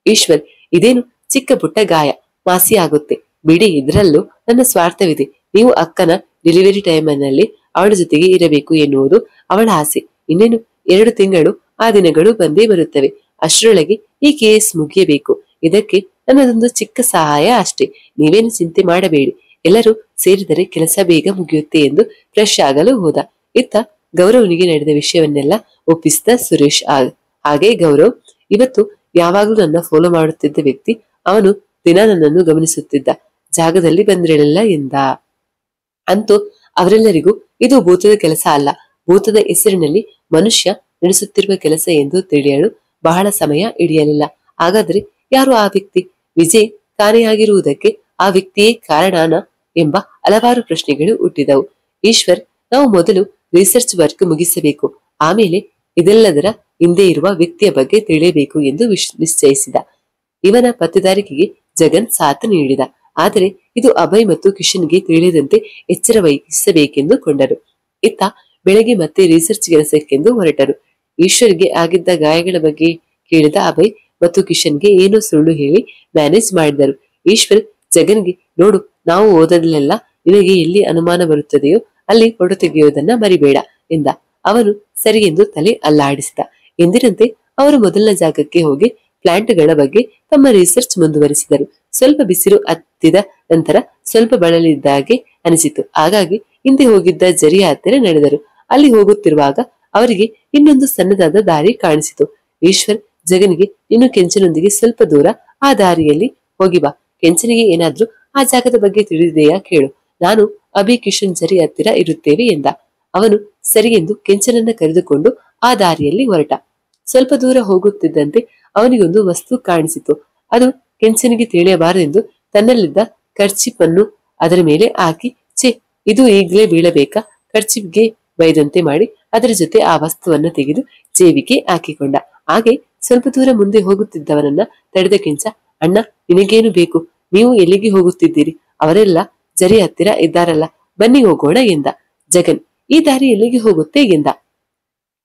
ಈಶ್ವರ್, ಇದೇನು ಚಿಕ್ಕ ಪುಟ್ಟ ಗಾಯ, ಮಾಸಿ ಆಗುತ್ತೆ ಬಿಡಿ, ಇದರಲ್ಲೂ ನನ್ನ ಸ್ವಾರ್ಥವಿದೆ. ನೀವು ಅಕ್ಕನ ಡೆಲಿವರಿ ಟೈಮ್ನಲ್ಲಿ ಅವಳ ಜೊತೆಗೆ ಇರಬೇಕು ಎನ್ನುವುದು ಅವಳ ಆಸೆ. ಇನ್ನೇನು 2 ತಿಂಗಳು ಆ ದಿನಗಳು ಬಂದೇ ಬರುತ್ತವೆ. ಅಷ್ಟರೊಳಗೆ ಈ ಕೇಸ್ ಮುಗಿಯಬೇಕು. ಇದಕ್ಕೆ ನನ್ನದೊಂದು ಚಿಕ್ಕ ಸಹಾಯ ಅಷ್ಟೇ, ನೀವೇನು ಚಿಂತೆ ಮಾಡಬೇಡಿ. ಎಲ್ಲರೂ ಸೇರಿದರೆ ಕೆಲಸ ಬೇಗ ಮುಗಿಯುತ್ತೆ ಎಂದು ಫ್ರೆಶ್ ಆಗಲು ಹೋದ. ಇತ್ತ ಗೌರವನಿಗೆ ನಡೆದ ವಿಷಯವನ್ನೆಲ್ಲ ಒಪ್ಪಿಸಿದ ಸುರೇಶ್. ಹಾಗೆ ಗೌರವ್ ಇವತ್ತು ಯಾವಾಗಲೂ ನನ್ನ ಫಾಲೋ ಮಾಡುತ್ತಿದ್ದ ವ್ಯಕ್ತಿ, ಅವನು ದಿನ ನನ್ನನ್ನು ಗಮನಿಸುತ್ತಿದ್ದ ಜಾಗದಲ್ಲಿ ಬಂದಿರಲಿಲ್ಲ ಎಂದ. ಅಂತೂ ಅವರೆಲ್ಲರಿಗೂ ಇದು ಭೂತದ ಕೆಲಸ ಅಲ್ಲ, ಭೂತದ ಹೆಸರಿನಲ್ಲಿ ಮನುಷ್ಯ ನಡೆಸುತ್ತಿರುವ ಕೆಲಸ ಎಂದು ತಿಳಿಯಲು ಬಹಳ ಸಮಯ ಹಿಡಿಯಲಿಲ್ಲ. ಹಾಗಾದ್ರೆ ಯಾರು ಆ ವ್ಯಕ್ತಿ? ವಿಜಯ್ ತಾನೇ ಆಗಿರುವುದಕ್ಕೆ ಆ ವ್ಯಕ್ತಿಯೇ ಕಾರಣನ ಎಂಬ ಹಲವಾರು ಪ್ರಶ್ನೆಗಳು ಹುಟ್ಟಿದವು. ಈಶ್ವರ್, ನಾವು ಮೊದಲು ರಿಸರ್ಚ್ ವರ್ಕ್ ಮುಗಿಸಬೇಕು, ಆಮೇಲೆ ಇದೆಲ್ಲದರ ಹಿಂದೆ ಇರುವ ವ್ಯಕ್ತಿಯ ಬಗ್ಗೆ ತಿಳಿಯಬೇಕು ಎಂದು ನಿಶ್ಚಯಿಸಿದ. ಇವನ ಪತ್ತೇದಾರಿಕೆಗೆ ಜಗನ್ ಸಾಥ್ ನೀಡಿದ. ಆದರೆ ಇದು ಅಭಯ್ ಮತ್ತು ಕಿಶನ್ಗೆ ತಿಳಿಯದಂತೆ ಎಚ್ಚರ ವಹಿಸಬೇಕೆಂದು ಕೊಂಡರು. ಇತ್ತ ಬೆಳಗ್ಗೆ ಮತ್ತೆ ರಿಸರ್ಚ್ ಕೆಲಸಕ್ಕೆಂದು ಹೊರಟರು. ಈಶ್ವರ್ಗೆ ಆಗಿದ್ದ ಗಾಯಗಳ ಬಗ್ಗೆ ಕೇಳಿದ ಅಭಯ್ ಮತ್ತು ಕಿಶನ್ಗೆ ಏನೋ ಸುಳ್ಳು ಹೇಳಿ ಮ್ಯಾನೇಜ್ ಮಾಡಿದರು. ಈಶ್ವರ್ ಜಗನ್ಗೆ, ನೋಡು, ನಾವು ಓದೋದಲ್ಲೆಲ್ಲ ನಿನಗೆ ಎಲ್ಲಿ ಅನುಮಾನ ಬರುತ್ತದೆಯೋ ಅಲ್ಲಿ ಫೋಟೋ ತೆಗೆಯೋದನ್ನ ಮರಿಬೇಡ ಎಂದ. ಅವನು ಸರಿ ಎಂದು ತಲೆ ಅಲ್ಲಾಡಿಸಿದ. ಎಂದಿನಂತೆ ಅವರು ಮೊದಲನ ಜಾಗಕ್ಕೆ ಹೋಗಿ ಪ್ಲಾಂಟ್ಗಳ ಬಗ್ಗೆ ತಮ್ಮ ರಿಸರ್ಚ್ ಮುಂದುವರಿಸಿದರು. ಸ್ವಲ್ಪ ಬಿಸಿಲು ಹತ್ತಿದ ನಂತರ ಸ್ವಲ್ಪ ಬಳಲಿದ್ದಾಗೆ ಅನಿಸಿತು. ಹಾಗಾಗಿ ಹಿಂದೆ ಹೋಗಿದ್ದ ಜರಿಯ ಹತ್ತಿರ ನಡೆದರು. ಅಲ್ಲಿ ಹೋಗುತ್ತಿರುವಾಗ ಅವರಿಗೆ ಇನ್ನೊಂದು ಸಣ್ಣದಾದ ದಾರಿ ಕಾಣಿಸಿತು. ಈಶ್ವರ್ ಜಗನ್ಗೆ, ನೀನು ಕೆಂಚನೊಂದಿಗೆ ಸ್ವಲ್ಪ ದೂರ ಆ ದಾರಿಯಲ್ಲಿ ಹೋಗಿ ಬಾ. ಕೆಂಚನಿಗೆ ಏನಾದ್ರೂ ಆ ಜಾಗದ ಬಗ್ಗೆ ತಿಳಿದಿದೆಯಾ ಕೇಳು. ನಾನು ಅಭಿ ಕಿಶನ್ ಜರಿ ಹತ್ತಿರ ಇರುತ್ತೇವೆ ಎಂದ. ಅವನು ಸರಿ ಎಂದು ಕೆಂಚನನ್ನ ಕರೆದುಕೊಂಡು ಆ ದಾರಿಯಲ್ಲಿ ಹೊರಟ. ಸ್ವಲ್ಪ ದೂರ ಹೋಗುತ್ತಿದ್ದಂತೆ ಅವನಿಗೊಂದು ವಸ್ತು ಕಾಣಿಸಿತು. ಅದು ಕೆಂಚನಿಗೆ ತಿಳಿಯಬಾರದೆಂದು ತನ್ನಲ್ಲಿದ್ದ ಕರ್ಚಿಪ್ ಅನ್ನು ಅದರ ಮೇಲೆ ಹಾಕಿ, ಛೇ, ಇದು ಈಗಲೇ ಬೀಳಬೇಕಾ? ಕರ್ಚಿಪ್ಗೆ ಬೈದಂತೆ ಮಾಡಿ ಅದರ ಜೊತೆ ಆ ವಸ್ತುವನ್ನ ತೆಗೆದು ಜೇಬಿಗೆ ಹಾಕಿಕೊಂಡ. ಹಾಗೆ ಸ್ವಲ್ಪ ದೂರ ಮುಂದೆ ಹೋಗುತ್ತಿದ್ದವನನ್ನ ತಡೆದ ಕೆಂಚ, ಅಣ್ಣ, ನಿನಗೇನು ಬೇಕು? ನೀವು ಎಲ್ಲಿಗೆ ಹೋಗುತ್ತಿದ್ದೀರಿ? ಅವರೆಲ್ಲ ಜರಿ ಹತ್ತಿರ ಇದ್ದಾರಲ್ಲ, ಬನ್ನಿ ಹೋಗೋಣ ಎಂದ. ಜಗನ್, ಈ ದಾರಿ ಎಲ್ಲಿಗೆ ಹೋಗುತ್ತೆ ಎಂದ.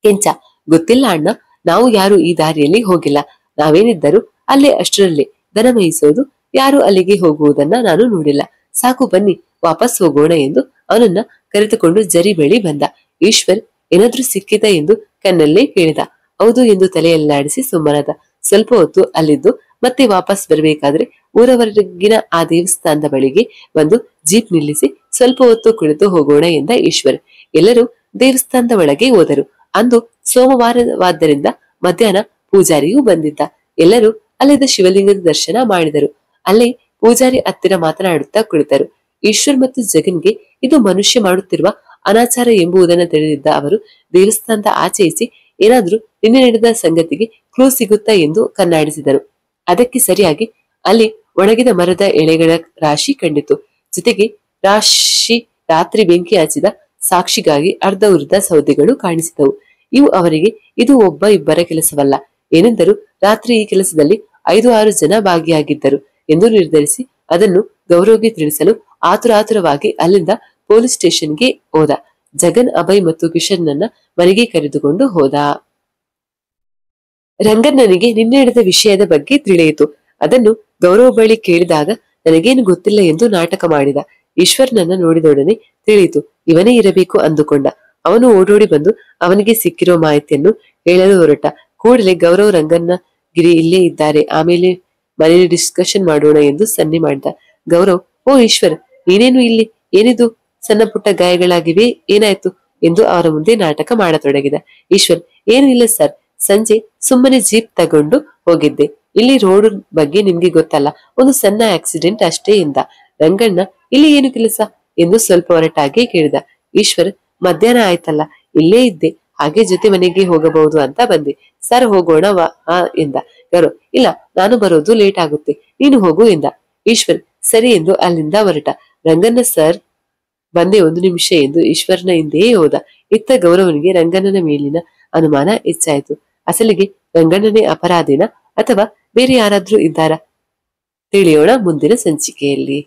ಕೆಂಚ, ಗೊತ್ತಿಲ್ಲ ಅಣ್ಣ, ನಾವು ಯಾರು ಈ ದಾರಿಯಲ್ಲಿ ಹೋಗಿಲ್ಲ. ನಾವೇನಿದ್ದರೂ ಅಲ್ಲೇ ಅಷ್ಟರಲ್ಲೇ ದನ ಮೇಯಿಸೋದು, ಯಾರು ಅಲ್ಲಿಗೆ ಹೋಗುವುದನ್ನ ನಾನು ನೋಡಿಲ್ಲ. ಸಾಕು, ಬನ್ನಿ ವಾಪಸ್ ಹೋಗೋಣ ಎಂದು ಅವನನ್ನ ಕರೆದುಕೊಂಡು ಜರಿ ಬಳಿ ಬಂದ. ಈಶ್ವರ್ ಏನಾದ್ರೂ ಸಿಕ್ಕಿದ ಎಂದು ಕಣ್ಣಲ್ಲೇ ಕೇಳಿದ. ಹೌದು ಎಂದು ತಲೆಯಲ್ಲಾಡಿಸಿ ಸುಮ್ಮನಾದ. ಸ್ವಲ್ಪ ಹೊತ್ತು ಅಲ್ಲಿದ್ದು ಮತ್ತೆ ವಾಪಸ್ ಬರಬೇಕಾದ್ರೆ ಊರವರೆಗಿನ ಆ ದೇವಸ್ಥಾನದ ಬಳಿಗೆ ಬಂದು ಜೀಪ್ ನಿಲ್ಲಿಸಿ ಸ್ವಲ್ಪ ಹೊತ್ತು ಕುಳಿತು ಹೋಗೋಣ ಎಂದ ಈಶ್ವರ್. ಎಲ್ಲರೂ ದೇವಸ್ಥಾನದ ಒಳಗೆ ಹೋದರು. ಅಂದು ಸೋಮವಾರವಾದ್ದರಿಂದ ಮಧ್ಯಾಹ್ನ ಪೂಜಾರಿಯೂ ಬಂದಿದ್ದ. ಎಲ್ಲರೂ ಅಲ್ಲಿದ್ದ ಶಿವಲಿಂಗದ ದರ್ಶನ ಮಾಡಿದರು. ಅಲ್ಲೇ ಪೂಜಾರಿ ಹತ್ತಿರ ಮಾತನಾಡುತ್ತಾ ಕುಳಿತರು. ಈಶ್ವರ್ ಮತ್ತು ಜಗನ್ಗೆ ಇದು ಮನುಷ್ಯ ಮಾಡುತ್ತಿರುವ ಅನಾಚಾರ ಎಂಬುದನ್ನು ತಿಳಿದಿದ್ದ ಅವರು ದೇವಸ್ಥಾನದ ಆಚೆ ಈಚೆ ಏನಾದ್ರೂ ನಿನ್ನೆ ನಡೆದ ಸಂಗತಿಗೆ ಕ್ಲೂ ಸಿಗುತ್ತಾ ಎಂದು ಕಣ್ಣಾಡಿಸಿದರು. ಅದಕ್ಕೆ ಸರಿಯಾಗಿ ಅಲ್ಲಿ ಒಣಗಿದ ಮರದ ಎಳೆಗಳ ರಾಶಿ ಕಂಡಿತು. ಜೊತೆಗೆ ರಾತ್ರಿ ಬೆಂಕಿ ಹಚ್ಚಿದ ಸಾಕ್ಷಿಗಾಗಿ ಅರ್ಧ ಉರಿದ ಸೌದೆಗಳು ಕಾಣಿಸಿದವು. ಇವು ಅವರಿಗೆ ಇದು ಒಬ್ಬ ಇಬ್ಬರ ಕೆಲಸವಲ್ಲ. ಏನೆಂದರೂ ರಾತ್ರಿ ಈ ಕೆಲಸದಲ್ಲಿ 5-6 ಜನ ಭಾಗಿಯಾಗಿದ್ದರು ಎಂದು ನಿರ್ಧರಿಸಿ ಅದನ್ನು ಗೌರವ್ಗೆ ತಿಳಿಸಲು ಆತುರಾತುರವಾಗಿ ಅಲ್ಲಿಂದ ಪೊಲೀಸ್ ಸ್ಟೇಷನ್ಗೆ ಹೋದ. ಜಗನ್, ಅಭಯ್ ಮತ್ತು ಕಿಶನ್ ನನ್ನ ಮನೆಗೆ ಕರೆದುಕೊಂಡು ಹೋದ. ರಂಗಣ್ಣನಿಗೆ ನಿನ್ನೆ ನಡೆದ ವಿಷಯದ ಬಗ್ಗೆ ತಿಳಿಯಿತು. ಅದನ್ನು ಗೌರವ್ ಬಳಿ ಕೇಳಿದಾಗ ನನಗೇನು ಗೊತ್ತಿಲ್ಲ ಎಂದು ನಾಟಕ ಮಾಡಿದ. ಈಶ್ವರ್ ನನ್ನ ನೋಡಿದೊಡನೆ ತಿಳಿಯಿತು, ಇವನೇ ಇರಬೇಕು ಅಂದುಕೊಂಡ. ಅವನು ಓಡೋಡಿ ಬಂದು ಅವನಿಗೆ ಸಿಕ್ಕಿರೋ ಮಾಹಿತಿಯನ್ನು ಹೇಳಲು ಹೊರಟ. ಕೂಡಲೇ ಗೌರವ್, ರಂಗಣ್ಣ ಗಿರಿ ಇಲ್ಲೇ ಇದ್ದಾರೆ, ಆಮೇಲೆ ಮನೇಲಿ ಡಿಸ್ಕಷನ್ ಮಾಡೋಣ ಎಂದು ಸನ್ನೆ ಮಾಡಿದ. ಗೌರವ್, ಓ ಈಶ್ವರ್, ನೀನೇನು ಇಲ್ಲಿ? ಏನಿದು ಸಣ್ಣ ಪುಟ್ಟ ಗಾಯಗಳಾಗಿವೆ, ಏನಾಯ್ತು ಎಂದು ಅವರ ಮುಂದೆ ನಾಟಕ ಮಾಡತೊಡಗಿದ. ಈಶ್ವರ್, ಏನು ಇಲ್ಲ ಸರ್, ಸಂಜೆ ಸುಮ್ಮನೆ ಜೀಪ್ ತಗೊಂಡು ಹೋಗಿದ್ದೆ. ಇಲ್ಲಿ ರೋಡ್ ಬಗ್ಗೆ ನಿಮ್ಗೆ ಗೊತ್ತಲ್ಲ, ಒಂದು ಸಣ್ಣ ಆಕ್ಸಿಡೆಂಟ್ ಅಷ್ಟೇ ಎಂದ. ರಂಗಣ್ಣ, ಇಲ್ಲಿ ಏನು ಕೆಲಸ ಎಂದು ಸ್ವಲ್ಪ ಹೊರಟಾಗೆ ಕೇಳಿದ. ಈಶ್ವರ್, ಮಧ್ಯಾಹ್ನ ಆಯ್ತಲ್ಲ, ಇಲ್ಲೇ ಇದ್ದೆ, ಹಾಗೆ ಜೊತೆ ಮನೆಗೆ ಹೋಗಬಹುದು ಅಂತ ಬಂದೆ. ಸರ್, ಹೋಗೋಣ ವಾ ಎಂದ. ಗೌರವ್, ಇಲ್ಲ, ನಾನು ಬರೋದು ಲೇಟ್ ಆಗುತ್ತೆ, ನೀನು ಹೋಗು ಎಂದ. ಈಶ್ವರ್ ಸರಿ ಎಂದು ಅಲ್ಲಿಂದ ಹೊರಟ. ರಂಗಣ್ಣ, ಸರ್ ಬಂದೆ, 1 ನಿಮಿಷ ಎಂದು ಈಶ್ವರ್ನ ಹಿಂದೆಯೇ ಹೋದ. ಇತ್ತ ಗೌರವನಿಗೆ ರಂಗಣ್ಣನ ಮೇಲಿನ ಅನುಮಾನ ಹೆಚ್ಚಾಯಿತು. ಅಸಲಿಗೆ ರಂಗಣ್ಣನೇ ಅಪರಾಧಿನ ಅಥವಾ ಬೇರೆ ಯಾರಾದ್ರೂ ಇದ್ದಾರಾ? ತಿಳಿಯೋಣ ಮುಂದಿನ ಸಂಚಿಕೆಯಲ್ಲಿ.